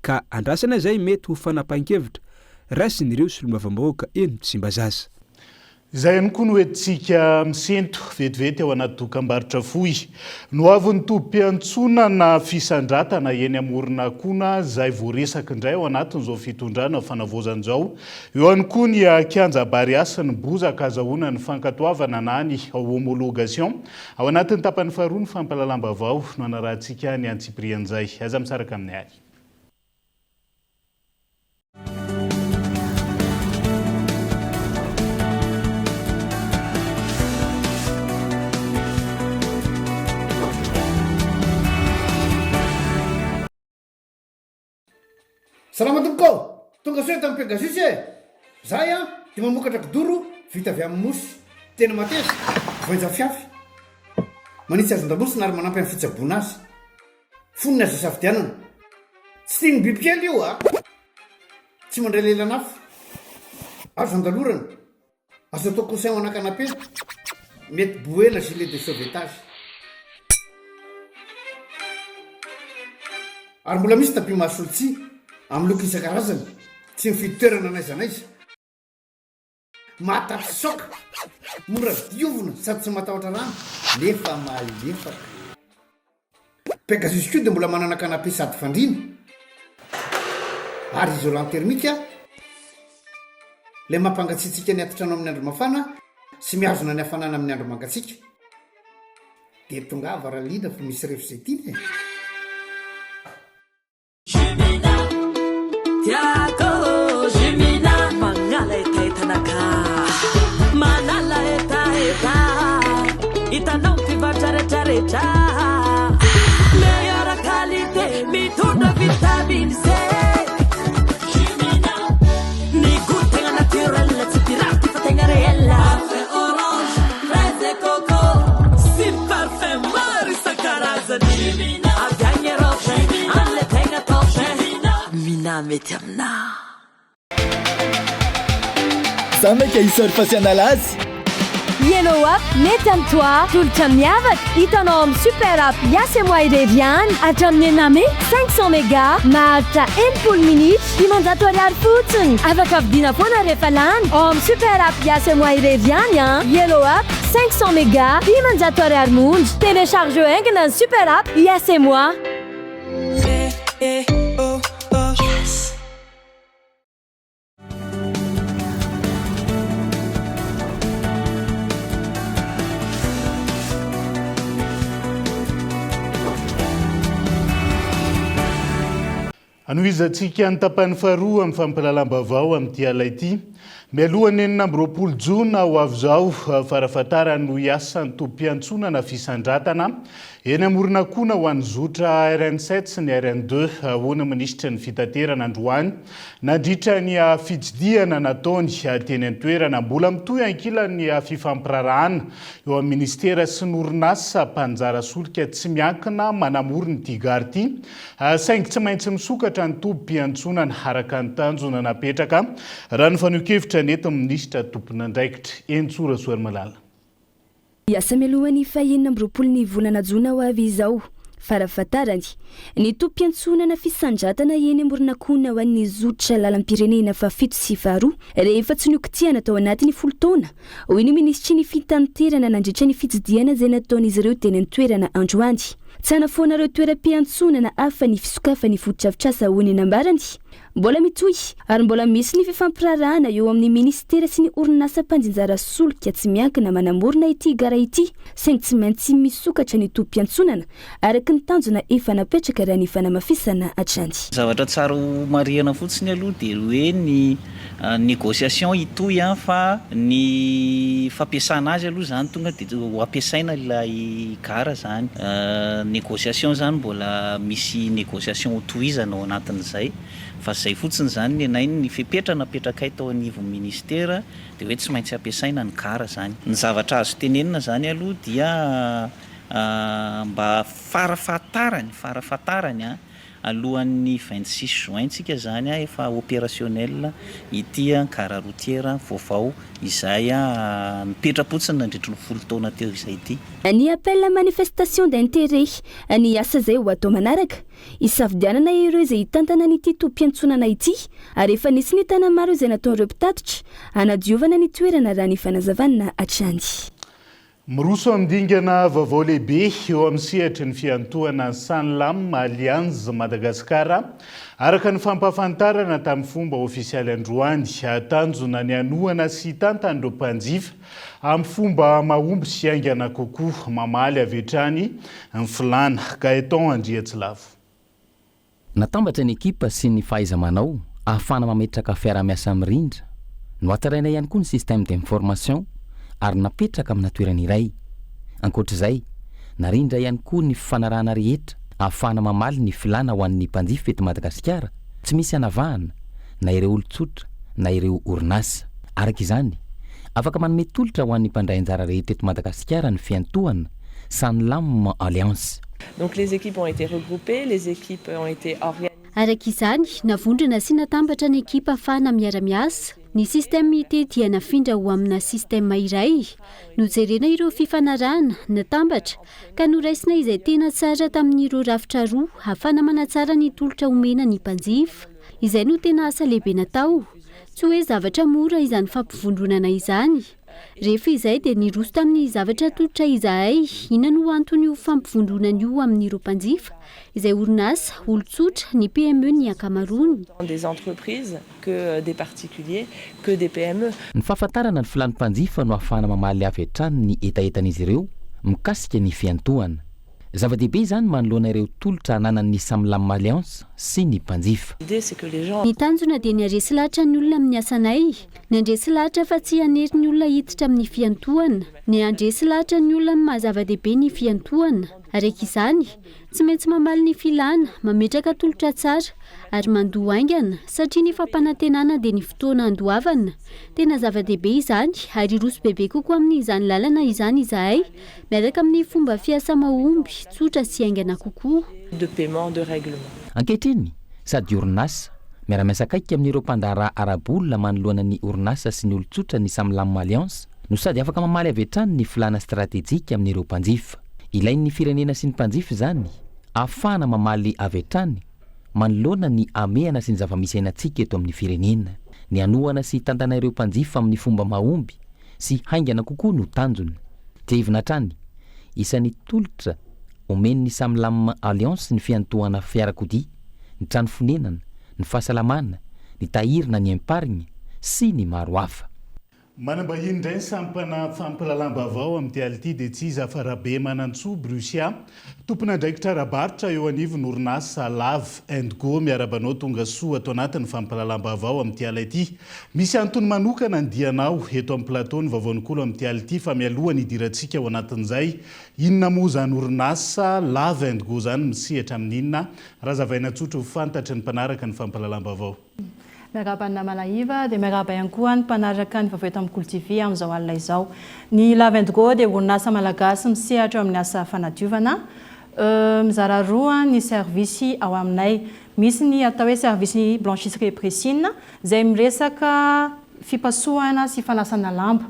ka andrasana izay mety ho fanapahan-kevitra raisin'ireo solombavam-bahoaka eny Tsimbazaza. Izay ihany koa no hoentsika misento vetivety ao anaty dokam-barotra fohy. No avy ny tobim-piantsonana fisandratana eny amoron'Akohona izay voaresaka indray ao anatin'izao fitondrana fanavaozana izao. Eo ihany koa ny kianja bariasa ny bozaka azahoana ny fankatoavana na ny homologation. Ao anatin'ny tapany faharoa ny fampalalam-bavao no anarahantsika ny Antsiprian'izay. Aza misaraka amin'ny ary. Salama tompoko, tonga soa tamin'ny Pegasus Zahay dia mamokatra kidoro vita avy amin'ny mosy. Tena mateza, voenja fiafy. Manitsy azon-damosina ary manampy amin'ny fitsaboana azy. Fonina aza safidianana. Tsy tian'ny bibikely io tsy mandray lelanafo azo andalorana azo atao conseil ao ana-kanape mety boela gilet de sauvetage ary mbola misy tapis masolotsi amin'ny loko isan-karazany tsy mifidy toerana naizanaiza mahatapy soka mora diovina sady tsy matahotra rano nefa malefaka Pegasus koa dia mbola manana kanape sady fandrina ary isolant termika le mampangatsiatsika ny atotrano amin'ny andro mafana sy miazona ny hafanana amin'ny andro mangatsika dia tonga avaralina fa misy revo izay tiny Tiako Jimina mangala etaitanaka manala etaeta itanao mpivatraretraretra meilleure qualité mitondra vitamine C Jimina ny goût-tegna naturel tsy pirate fa tegna réel parfait orange fraise et coco sy parfait maro isan-karazany Jimina avy agny Europe an'le tegna top Mina mety amina za meka isorfasy analazy Yellow Up mety am toi tolotra miavaka hitanao amin'ny super app iasy-moi ireriany hatramin'ny ename 500 méga maharitra 1 minitra 500 fotsiny afaka vidiana foana rehefa lany ao amin'ny super app iasy-moi ireriany Yellow Up 500 méga 500 monja télécharge engina ny super app iasy-moi anoizatsika ny tapany faharoa amin'ny fampalalam-bavao amin'ity ala ity mialohany enina amby roapolo jona ho avy zao farafatara no iasan'ny tompiantsonana fisandratana eny amoronakona ho an'ny zotra RN7 sy ny RN2 ahoana minisitra ny fitaterana androany nandritra ny fitsidiana nataony teny an-toerana mbola mitoy ankilany fifampirarahana eo amin'ny ministera sy ny orinasa mpanjara solika tsy miankina manamoro ny tigary ity saingy tsy maintsy misokatra ny tompiantsonana araka ny tanjona napetraka raha ny fanokevitra neto minisitra tompony andraikitra Entsora Soarmalala Iasa mialohan'ny fahenina amby roapolo ny volana jona ho avy izao farafatarany ny tompiantsonana fisandratana eny amoronakona ho an'ny zotra lalam-pirenena fa 7 sy 2 rehefa tsy niokitiana tao anatin'ny folo taona hoy ny ministry ny fitanterana nandritra ny fitsidiana izay nataon'izy ireo teny an-toerana androany tsy hanafoanareo toeram-piantsonana hafa ny fisokafan'ny fototravitrasa hoy ny nambarany mbola mitoy ary mbola misy ny fifampirarahana eo amin'ny ministera sy ny orinasa mpanjinjara solika tsy miankina manamorona ity gara ity saingy tsy maintsy misokatra ny tompiantsonana araka ny tanjona efa napetraka raha ny fanamafisana hatrany zavatra tsara mariana fotsiny aloha dia hoe ny négociation itoy fa ny fampiasana azy aloha zany tonga dia ho ampiasaina ilay gara zany négociation zany mbola misy négociation hotohizana ao anatin'izay fa zay fotsiny zany ny anay ny fipetrana napetraka tao anivon'ny ministera dia hoe tsy maintsy ampiasaina ny gara zany ny zavatra azo tenenina zany aloha dia mba farafatarany alohan'ny 26 juin tsika zany efa opérationnel ity gara routière vaovao izay mipetrapotsiny nandritry ny folo taona teo izay ity ny appel manifestation d'intérêt ny asa zay ho atao manaraka isafidianana ireo izay hitantana n'ity tompiantsonana ity ary efa nisy ny tana maro izay nataon'ireo mpitatitra hanadiovana ny toerana raha ny fanazavana hatrany miroso amindingana vaovao lehibe eo amin'ny sehatry ny fiantohana Sanlam Alliance Madagasikara araka ny fampafantarana tamin'ny fomba ofisialy androany tanjona ny anohana sy tantan'ireo mpanjifa amin'ny fomba mahomby sy aingana kokoa mamaly avy hatrany ny filana Gaëtan Andriatsilavo natambatra ny ekipa sy ny fahaiza-manao ahafana mametraka fiara-miasa mirindra no ataraina ihany koa ny système d'information ary napetraka amina toerana iray ankoatr'izay narindra ihany koa ny fifanarahana rehetra ahafana mamaly ny filana ho an'ny mpanjifa eto Madagasikara tsy misy anavahana na ireo olon-tsotra na ireo orinasa araka izany afaka manome tolotra ho an'ny mpandray anjara rehetra eto Madagasikara ny fiantohana Sanlam Alliance. Donc les équipes ont été regroupées, les équipes ont été organisées. araka izany navondrona sy natambatra ny ekipa ahafahana miara-miasa ny sistema IT dia nafindra ho amina sistema iray nojerena ireo fifanarahana natambatra ka noraisina izay tena tsara tamin'ireo rafitra roa ahafahana manatsara ny tolotra omena ny mpanjifa izay no tena asa lehibe natao tsy hoe zavatra mora izany fampivondronana izany rehefa izay dia niroso tamin'ny zavatra tolotra izahay ina no antony io fampivondronana io amin'ireo mpanjifa izay orinasa olon-tsotra ny PME ny ankamaroany des entreprises que des particuliers que des PME. Ny fahafantarana ny filan'ny mpanjifa no ahafahana mamaly avy hatrany ny etaetan'izy ireo mikasika ny fiantohana. Zava-dehibe izany manoloana ireo tolotra ananan'ny Samlam Alliance sy ny mpanjifa. Ny tanjona dia ny aresy lahatra ny olona amin'ny asanay, ny andresy lahatra fa tsy hanery ny olona hiditra amin'ny fiantohana, ny andresy lahatra ny olona mahazava-dehibe ny fiantohana. Araka izany, tsy maintsy mamaly ny filana, mametraka tolotra tsara ary mandoa aingana satria ny fampanantenana dia ny fotoana andoavana. Tena zava-dehibe izany ary roso bebe kokoa amin'izany lalana izany izahay, miaraka amin'ny fomba fiasa mahomby, tsotra sy aingana kokoa. De paiement de règlement. Ankehitriny, sady orinasa miara-miasa akaiky amin'ireo mpandaharaha arabolona manoloana ny orinasa sy ny olon-tsotra ny Samlam Alliance no sady afaka mamaly avy hatrany ny filana stratejika amin'ireo mpanjifa. Ilain'ny firenena sy ny mpanjifa izany ahafahana mamaly avy hatrany manoloana ny amehana sy ny zava-misy ainantsika eto amin'ny firenena, ny anohana sy tantana ireo mpanjifa amin'ny fomba mahomby sy haingana kokoa no tanjony. Tevina hatrany isan'ny tolotra omen'ny Samlam Alliance ny fiantohana fiarakodia, ny trano fonenana, ny fahasalamana, ny tahirana, ny empargne sy ny maro hafa. Manambahiny indray ny sampana fampalalam-baovao amin'ny Ality dia tsy iza fa Rabe Manantsoa Brusia, tompon'andraikitra ara-barotra eo anivon'ny orinasa Lave and Go miarabanao tonga soa ato anatin'ny fampalalam-baovao amin'ny Ality. Misy antony manokana andianao eto amin'ny plateau-ny vaovaon'olo amin'ny Ality fa mialohany idirantsika ao anatin'izay inona moa zany orinasa Lave and Go zany misehatra amin'inona, raha zavaina tsotra ho fantatry ny mpanaraka ny fampalalam-baovao. Miaraba na Malaiva dia miaraba ihany koa ny mpanaraka ny vaovao eto amin'ny Kolo TV amin'izao alina izao. Ny Lave and Go dia orinasa malagasy misehatra amin'ny asa fanadiovana. Mizara roa ny servisy ao aminay. Misy ny atao hoe servisy blanchisserie pressine izay miresaka fipasohana sy fanasana lamba.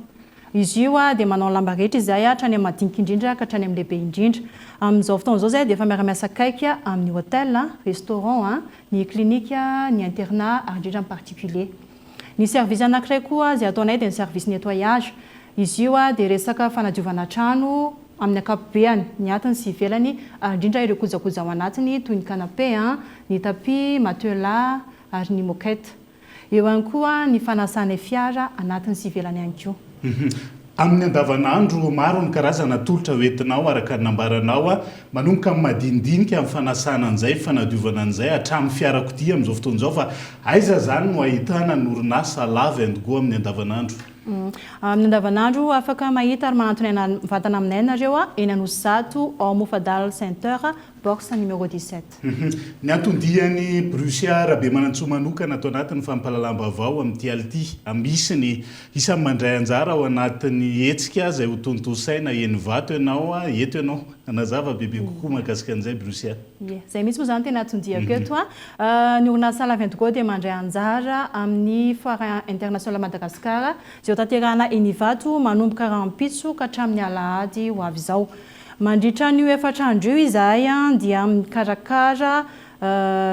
Izy io dia manao lamba rehetra izay hatrany amin'ny madinika indrindra ka hatrany amin'ny lehibe indrindra. Amin'izao fotoana izao zay dia efa miara-miasa akaiky amin'ny hôtel, restaurant, ny klinika, ny internat ary indrindra en particulier. Ny servisy anankiray koa izay ataonay dia ny servisy nettoyage. Izy io dia resaka fanadiovana trano amin'ny ankapobeny ny atiny sy ivelany ary indrindra ireo kojakoja ao anatiny toy ny canapé, ny tapis, matelas ary ny moquette. Eo ihany koa ny fanasana fiara anatiny sy ivelany ihany koa. Amin'ny andavanandro maro ny karazana tolotra hoentinao araka ny nambaranao manomboka amin'ny madinidinika amin'ny fanasana an'izay, fanadiovana an'izay hatramin'ny fiarakodia amin'izao fotoana izao fa aiza zany no ahitana ny orinasa Lave and Go amin'ny andavanandro? Amin'ny andavanandro afaka mahita ary manantona vatana aminay nareo eny Anosizato ao Mofadal Center box numéro 17. Ny antondiany Brusia Rabe Manantsoa manokana atao anatin'ny fampalalam-baovao amin'ny Ality, misy ny isan'ny mandray anjara ao anatin'ny hetsika izay ho tontosaina eny vato ianao eto ianao anazava bebe kokoa mahakasika an'izay Brusia. Zay misy moa zany tena atondiako eto ny orinasa Lave and Go dia mandray anjara amin'ny foire international Madagasikara izay tanterahana eny Ivato manomboka rahampitso ka hatramin'ny alahady ho avy izao. Mandritra ny efatra andro izahay dia mikarakara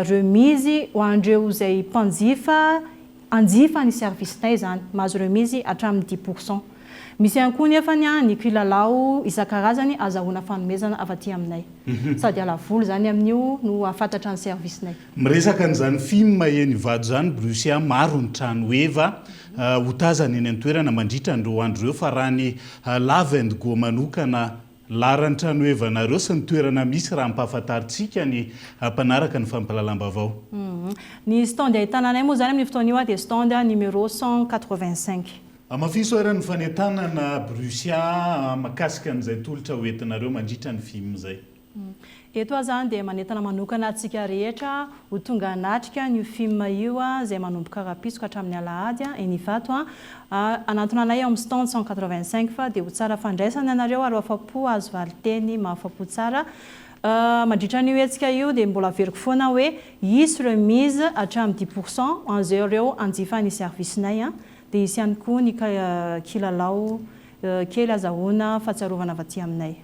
remise ho andreo izay mpanjifa anjifa ny servicenay zany mahazo remise hatramin'ny 10%. Misy ihany koa nefa ny kilalao isan-karazany azahoana fanomezana avy aty aminay. Sady alavoly zany amin'io no afantatra ny servicenay. Miresaka an'izany film eny Ivato zany Brusia maro ny trano eva ho tazana eny an-toerana mandritra andro andro eo fa raha ny Lave and Go manokana laran'ny trano evanareo sy ny toerana misy raha mpahafantaritsika ny mpanaraka ny fampalalam-baovao. Ny stand ahitananay moa zany amin'ny fotoana io dia stand numéro 185. Mafisoarany fanentanana Brusia makasika an'izay tolotra hoentinareo mandritra ny film izay. Eto zany dia manentana manokana atsika rehetra ho tonga anatrika ny film io izay manomboka rahapisoka hatramin'ny alahady eny Ivato anatona anay amin'ny stand 185 fa dia ho tsara fandraisana ianareo ary afapo azo valiteny mahafapo tsara mandritra an'io hetsika io dia mbola averiko foana hoe isy remise hatramin'ny 10% an'izay ireo anjifa ny servicenay dia isy ihany koa ny kilalao kely azahoana fahatsiarovana avy aty aminay.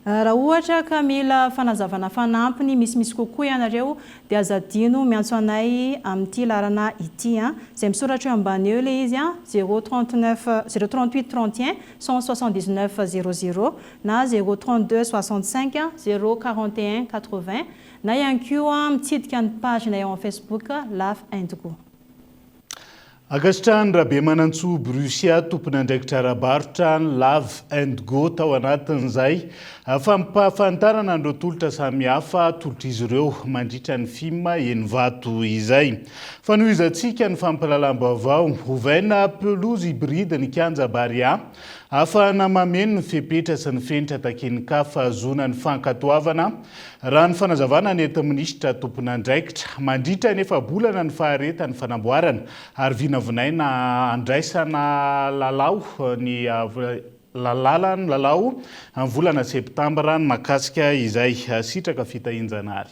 Raha ohatra ka mila fanazavana fanampiny misimisy kokoa ianareo dia azadino miantso anay amin'ity larana ity izay misoratra eo ambany eo ilay izy 038 31 179 00 na 032 65 041 80 na ihany koa mitsidika ny page nay eo amin'ny Facebook Love and Go. Akasitrany Rabe Manantsoa Brusia tompony andraikitra arabarotra Love and Go tao anatin'izay fampahafantarana andreo tolotra samihafa tolotra izy ireo mandritra ny film Enivato izay. Fanohizantsika ny fampahalalam-baovao ovaina pelouse hybride ny kianja Baria ahafahana mameno ny fepetra sy ny fenitra takenin-kafa azona ny fankatoavana raha ny fanazavana ny enta-minisitra tompony andraikitra mandritra ny efa-bolana ny faharetany fanamboarana ary vinavinaina andraisana lalao ny lalao amin'ny volana septambra ny makasika izay sitraka fitahinjanary.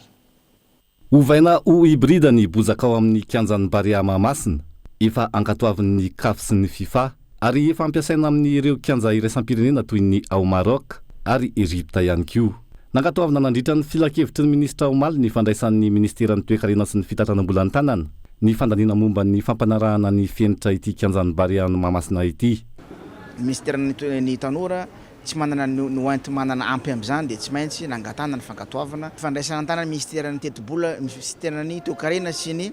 Ovaina ho hybride ny bozaka ao amin'ny kianjan'ny Baria Mahamasina efa ankatoavin'ny CAF sy ny FIFA ary efa ampiasaina amin'ny ireo kianja iraisam-pirenena toy ny ao Maroc ary Egypte ihany koa. Nankatoavina nandritra ny filakevitry ny ministra Omaly ny fandraisan'ny ministeran'ny toe-karena sy ny fitratranam-bola ny tanana ny fandaniana momba ny fampanarahana ny fenitra ity kianjan'ny Baria Mahamasina ity. Ministeran'ny tanora tsy manana ny oenty manana ampy amin'izany dia tsy maintsy nangatana ny fankatoavana fandraisana ny tanana ministeran'ny teti-bola ministeran'ny toe-karena sy ny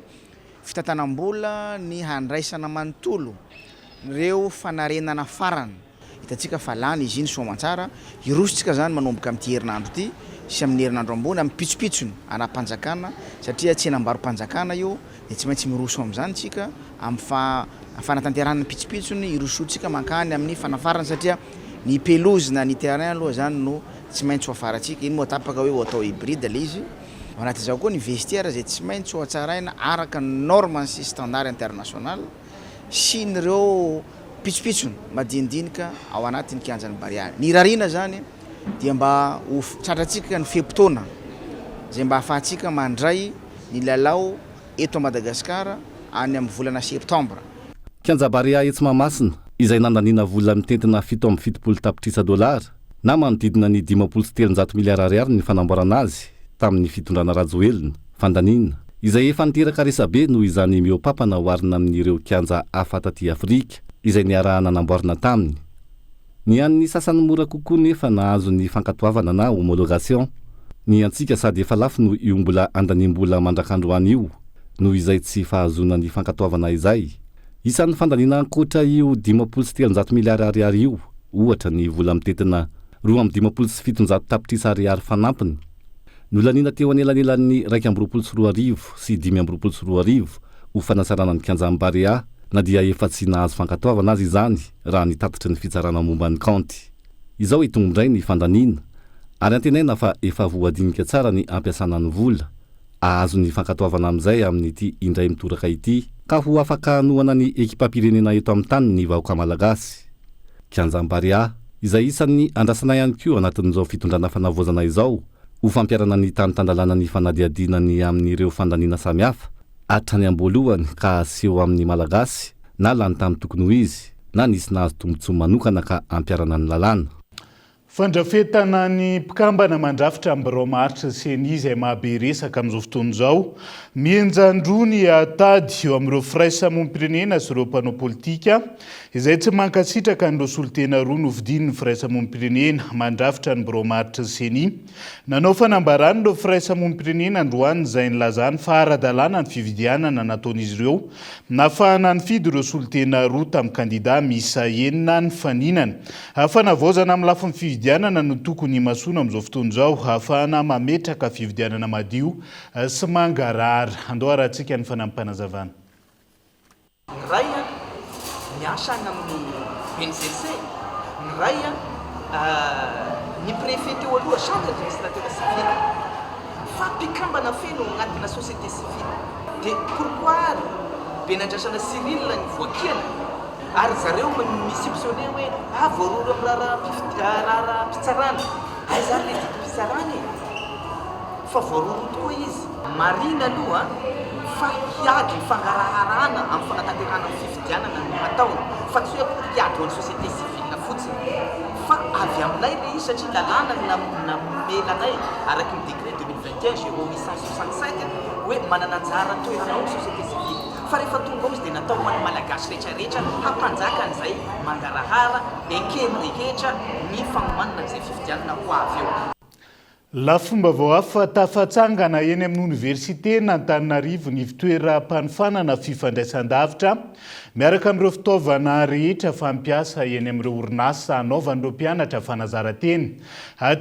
fitantanam-bola ny handraisana manontolo ireo fanarenana farany. Hitantsika fa lany izy iny soamantsara irositsika zany manomboka amin'ity herinandro ity sy amin'ny herinandro ambony amin'ny pitsopitsony ana-panjakana satria tsy enam-baro-panjakana io dia tsy maintsy miroso amin'izany tsika amin'ny fanatanterahana pitsopitsony irosotsika mankany amin'ny fanafarana satria ny pelouse na ny terrain aloha zany no tsy maintsy ho afaratsika iny moa tapaka hoe ho atao hybride le izy. Anatin'izao koa ny vestiaire zay tsy maintsy ho atsaraina araka norme sy standard international sy nireo pitsopitsony madinidinika ao anatin'ny kianjan'ny Baria. Ny rarina zany dia mba ho tratratsika ny fepotona zay mba ahafahantsika mandray ny lalao eto Madagasikara any amin'ny volana septambra. Kianja Baria etsy Mahamasina izay nandaniana vola mitentina 7.70 tapitrisa $, na manodidina ny 5.700 miliara ariary ny fanamboarana azy tamin'ny fitondrana Rajoelina fandaniana izay efa niteraka resabe noho izany miopapana oharina amin'ireo kianja hafa taty Afrika izay niarahana namboarina taminy. Ny an'ny sasany mora kokoa nefa nahazo ny fankatoavana na homologation ny antsika sady efa lafo no io mbola andaniam-bola mandrakandroany io noho izay tsy fahazona ny fankatoavana izay. Isan'ny fandaniana ankoatra io 5.700 miliara ariary io ohatra ny vola mitetina 2.570 tapitrisa ariary fanampiny nolanina teo anelanelan'ny 2.4 sy 5.4 ho fanasarana ny kianjan'ny Baria na dia efa tsy nahazo fankatoavana azy izany raha nitatitry ny fitsarana momba ny kaonty. Izao itongondray ny fandaniana ary antenaina fa efa voadinika tsara ny ampiasana ny vola ahazo ny fankatoavana amin'izay amin'ity indray mitoraka ity ka ho afaka hanohana ny ekipam-pirenena eto amin'ny tany ny vahoaka malagasy. Kianjan'ny Baria izay isan'ny andrasana ihany koa anatin'izao fitondrana fanavoazana izao ho fampiarana ny tany-tandalana ny fanadiadinany amin'ireo fandaniana samihafa hatrany am-boalohany ka aseho amin'ny malagasy na lany tamin'ny tokony ho izy na nisy nahazo tombotsoa manokana ka ampiarana ny lalàna. Fandrafetana ny mpikambana mandrafitra amin'ny baromaritra seny izay mahabe resaka amin'izao fotoana izao mienjandrony atady eo amin'ireo firaisamom-pirenena sy ireo mpanao politika izay tsy mankasitraka an'ireo solotena roa novidiny ny firaisamom-pirenena mandrafitra ny baromaritra seny. Nanao fanambarany ireo firaisamom-pirenena androany izay nilazany fa ara-dalàna ny fividianana nataon'izy ireo nahafahana nifidy ireo solotena roa tamin'ny kandida miisa 9 ny faninana. Fanavaozana amin'ny lafiny fividianana no tokony masona amin'izao fotoana izao ahafahana mametraka fividianana madio sy mangarara. Andao arahantsika ny fanampanazavana. Ny ray miasa amin'ny BNCC, ny ray ny préfet teo aloha chambre administrateur civile fa mpikambana feno agnatina société civile dia pourquoi benandrasana Cyril ny voakiana ary zareo misipsione hoe voarory amin'ny raha mpitsarana ay zany le dity mpitsarana fa voaroa tokoa izy marina aloha fa hiady fangaraharana amin'ny fanatanterana fifidianana no ataony fa tsy hoe hiady ho an'ny société civile fotsiny fa avy aminay le izy satria lalàna namelanay araky ny décret 2021 867 hoe manana anjara toerana ao société civile fa rehefa tonga ao izy dia natao ho an'ny malagasy rehetrarehetra hampanjaka an'izay mangarahara ekeny rehetra ny fanomanana an'izay fifidianana ho avy eo. Lafomba vao hafa tafatsangana eny amin'ny oniversité n'Antananarivo ny fitoeram-panofanana fifandraisan-davitra miaraka amin'ireo fitaovana rehetra fampiasa eny amin'ireo orinasa anaovan'ireo mpianatra fanazara-teny.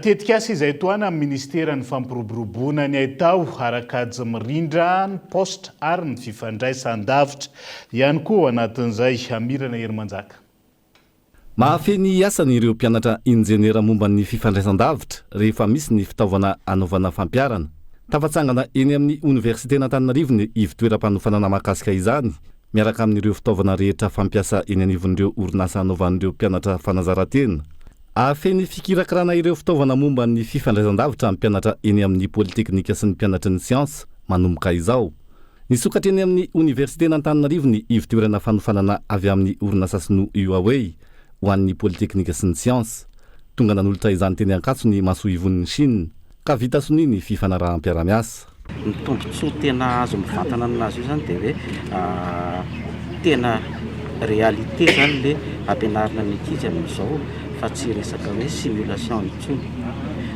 Tetika asa izay toana amin'ny ministeran'ny fampiroboroboana ny aitao araka mirindra ny poste ary ny fifandraisan-davitra ihany koa anatin'izay Amirana Hermanjaka. Mahafeny asan'ireo mpianatra injeniera momba ny fifandraisan-davitra rehefa misy ny fitaovana anaovana fampiarana. Tafatsangana eny amin'ny oniversité n'Antananarivo ny ivitoeram-panofanana mahakasika izany miaraka amin'ireo fitaovana rehetra fampiasa eny anivon'ireo orinasa anaovan'ireo mpianatra fanazara-tena. Ahafeny fikirakirana ireo fitaovana momba ny fifandraisan-davitra amin'ny mpianatra eny amin'ny politeknika sy ny mpianatra ny siansa manomboka izao. Nisokatra eny amin'ny oniversité n'Antananarivo ny ivitoerana fanofanana avy amin'ny orinasa sino Huawei ho an'ny politeknika sy ny siansa. Tonga nanolotra izany teny Ankatso ny maso ivon'ny Chine ka vita soni ny fifanaraha-mpiara-miasa. Ny tombontsoa tena azo mivantana aminazy io zany dia hoe tena réalité zany le ampianarina ny ankizy amin'izao fa tsy resaka hoe simulation intsony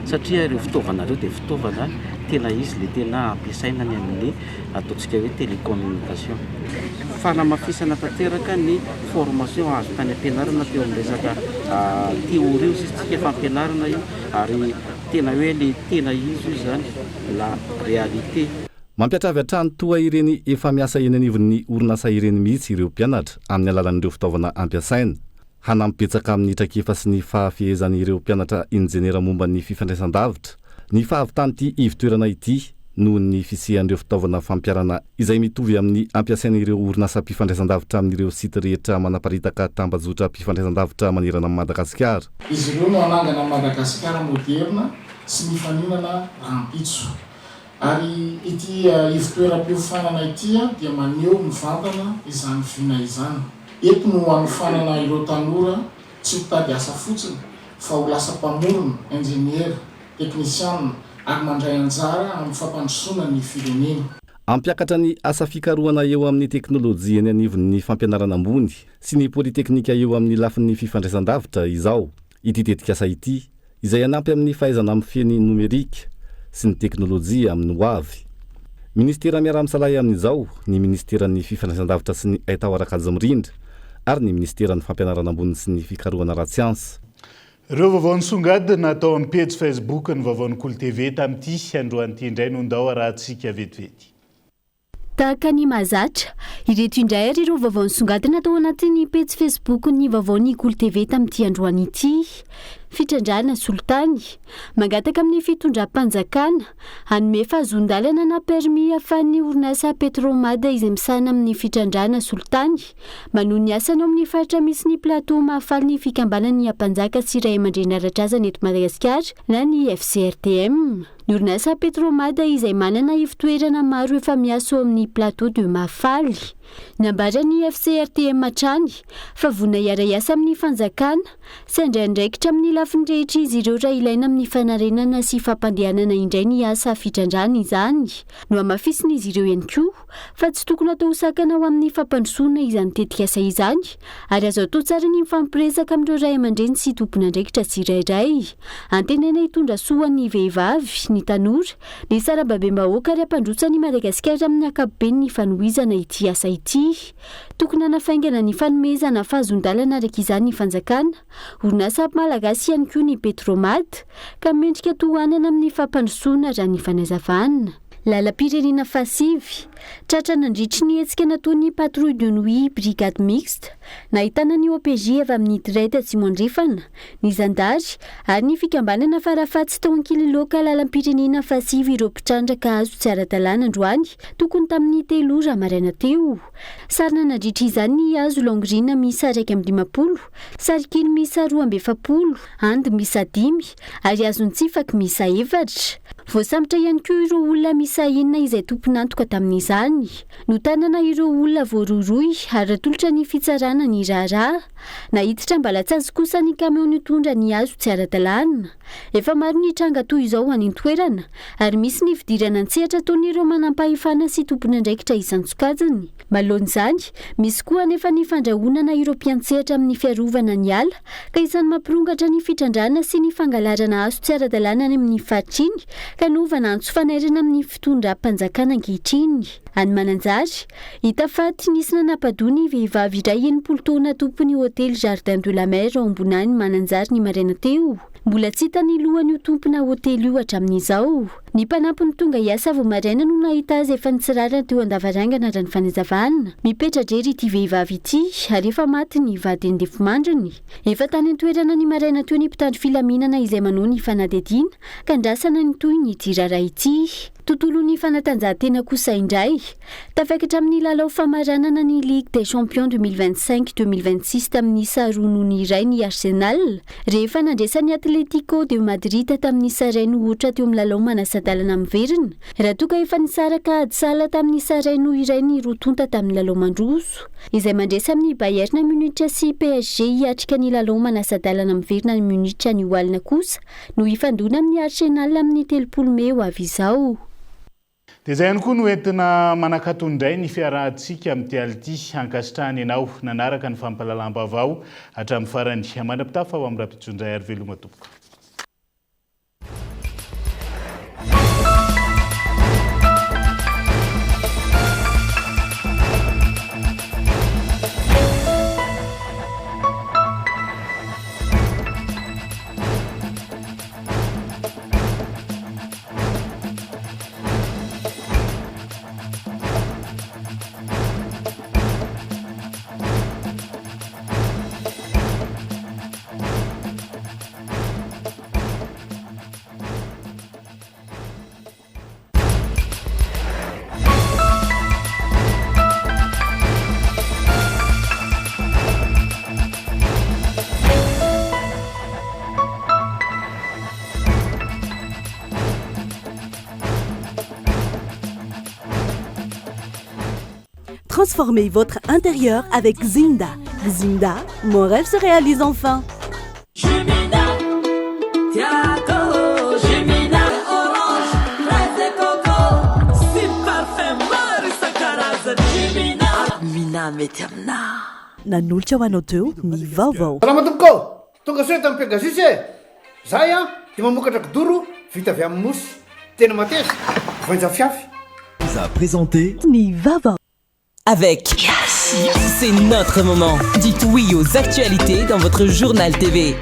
satria ireo fitaovana ireo dia fitaovana tena izy le tena ampiasaina ny amin'ny ataontsika hoe télécommunication. Fanamafisana tanteraka ny formation azo tany ampianarana teo amin'ny resaka théorie izy tsika efa ampianarana io ary tena hoe le tena izy io zany la réalité. Mampiatravy hatrany toa ireny efa miasa eny anivon'ny orinasa ireny mihitsy ireo mpianatra amin'ny alalan'ireo fitaovana ampiasaina. Hanampitsaka amin'ny traikefa sy ny fahafehezan'ireo mpianatra injeniera momba ny fifandraisan-davitra. Ny fahavitany ity ivitoerana ity noho ny fisihan'ireo fitaovana fampiarana izay mitovy amin'ny ampiasain'ireo orinasa mpifandraisan-davitra amin'ireo site rehetra manaparitaka tambazotra mpifandraisan-davitra manerana amin'ny Madagasikara. Izy ireo no anangana Madagasikara moderna sy mifaninana rahampitso. Ary ity ivitoeram-piofanana ity dia maneho mivantana izany vina izany. Eto no anofanana ireo tanora tsy mitady asa fotsiny fa ho lasa mpamorona, ingénieur, technicien ary mandray anjara amin'ny fampandrosoana ny firenena. Ampiakatra ny asa fikarohana eo amin'ny teknôlôjia eny anivon'ny fampianarana ambony sy ny politeknika eo amin'ny lafin'ny fifandraisan-davitra izao. Ity tetikasa ity izay anampy amin'ny fahaizana amin'ny feny nomerika sy ny teknôlôjia amin'ny hoavy. Ministera miara-misalahy amin'izao ny ministeran'ny fifandraisan-davitra sy ny aitao arakajomirindra ary ny ministeran'ny fampianarana ambony sy ny fikarohana ara-tsiansa. Ireo vaovao nisongadina atao amin'ny page Facebook ny vaovao ny Kolo TV tamin'ity androan'ity indray no ndao rahantsika vetivety. Tahaka ny mahazatra, ireto indray ary ireo vaovao nisongadina atao anatin'ny page Facebook ny vaovao ny Kolo TV tamin'ity androan'ity. Fitrandrana Soltany mangataka amin'ny fitondram-panjakana hanome fahazon-dalana na permis ahafahan'ny orinasa Petromada izay misana amin'ny fitrandrana Soltany manohy ny asany amin'ny faritra misy ny plateau mahafaly ny fikambanan'ny ampanjaka sy iray aman-dreny ara-drazana eto Madagasikara na ny FCRTM. Ny orinasa Petromada izay manana ifitoerana maro efa miasa amin'ny plateau de Mahafaly. Nambara ny FCRTM hatrany fa vona iara-iasa amin'ny fanjakana sy andraindraikitra amin'ny lafiny rehetra izy ireo raha ilaina amin'ny fanarenana sy fampandehanana indray ny asa fitrandrana izany. No amafisina izy ireo ihany koa fa tsy tokony atao sakana ao amin'ny fampandrosoana izany tetikasa izany ary azo atao tsara ny mifampiresaka amin'ireo ray aman-dreny sy tompon'andraikitra tsirairay. Antenaina hitondra soa ny vehivavy, ny tanora, ny sarababem-bahoaka ary ampandrosan'ny Madagasikara amin'ny ankapobeny ny fanohizana ity asa ity. Tokony hanafaingana ny fanomezana fahazon-dalana araka izany ny fanjakana, orinasa malagasy ihany koa ny Petromada ka mendrika tohanana amin'ny fampandrosoana raha ny fanazavana. Lalam-pirenena fasivy tratra nandritry ny hetsika nataony patrouille de nuit brigade mixte nahitana ny OPJ avy amin'ny direct Tsimondrefana ny zandary ary ny fikambanana farafatsy tao ankily loka lalam-pirenena fasivy ireo mpitrandraka azo tsy ara-dalàna androany tokony tamin'ny 3 ora maraina teo. Sarina nandritra izany ny azo longrina misa 150, sarikiny misa 270, andy misa 10 ary azony tsifaky misa 4. Voasambotra ihany koa ireo olona misa 9 izay tomponantoka tamin'izany. Notanana ireo olona voaroroy ary tolotra ny fitsarana ny raharaha. Nahiditra mbalatsazy kosa ny camion nitondra ny azo tsy ara-dalàna. Efa maro ny tranga toy izao any an-toerana ary misy ny fidirana an-tsehatra ataon'ireo manampahefana sy tompon'andraikitra isan-tsokajiny. Malohan'izany, misy koa anefa ny fandrahonana ireo mpiantsehatra amin'ny fiarovana ny ala ka isany mampirongatra ny fitrandrana sy ny fangalarana azo tsy ara-dalàna any amin'ny faritriny ka novana antso fanairana amin'ny fitondram-panjakana ankehitriny. Any Mananjary, hita faty nisy nanapa-doha vehivavy iray 80 taona tompony hôtely Jardin de la Mer ao Ambonany Mananjary ny maraina teo. Mbola tsy hita ny lohan'io tompona hôtely io hatramin'izao. Ny mpanampy tonga hiasa vao maraina no nahita azy efa nitsirarana teo an-davarangana raha ny fanazavana. Mipetra jery ity vehivavy ity ary efa maty ny vady andefomandriny. Efa tany an-toerana ny maraina teo ny mpitandro filaminana izay manao ny fanadihadiana ka ndrasana ny toy ny tirara ity. Tontolon'ny fanatanjahantena kosa indray. Tafakatra amin'ny lalao famaranana ny Ligue des Champions 2025-2026 tamin'ny saronony iray ny Arsenal. Rehefa nandresan'ny Atletico de Madrid tamin'ny Sareno ohatra teo amin'ny lalao manasadalana amin'ny verina. Raha toka efa nisaraka adisala tamin'ny Sareno iray ny rotonta tamin'ny lalao mandroso. Izay mandresa amin'ny Bayern Munich sy PSG hiatrika ny lalao manasadalana amin'ny verina ny Munich ny oalina kosa no ifandona amin'ny Arsenal amin'ny 30 May ho avy izao. Dia izay ihany koa no entina manakatondray ny fiarahantsika amin'ity ality ankasitrahany ianao nanaraka ny fampahalalam-baovao hatramin'ny farany manam-pitafa ao amin'ny raha-pitondray ary veloma tompoko. Transformez votre intérieur avec Zinda. Zinda, mon rêve se réalise enfin. Jumina, Tiago, Jumina, orange, fraise et coco, si parfum Marisa Caraza, Jumina, Mina Meterna. Nanolotra ho anao teo ny vaovao. Salama tompoko, tonga soa tamin'ny Pegasus e. Zahay dia mamokatra kidoro vita avy amin'ny mosy. Tena mateza, voanja fiafy. Vous a présenté Ny vaovao. Avec Yassi, c'est notre moment. Dites oui aux actualités dans votre journal TV.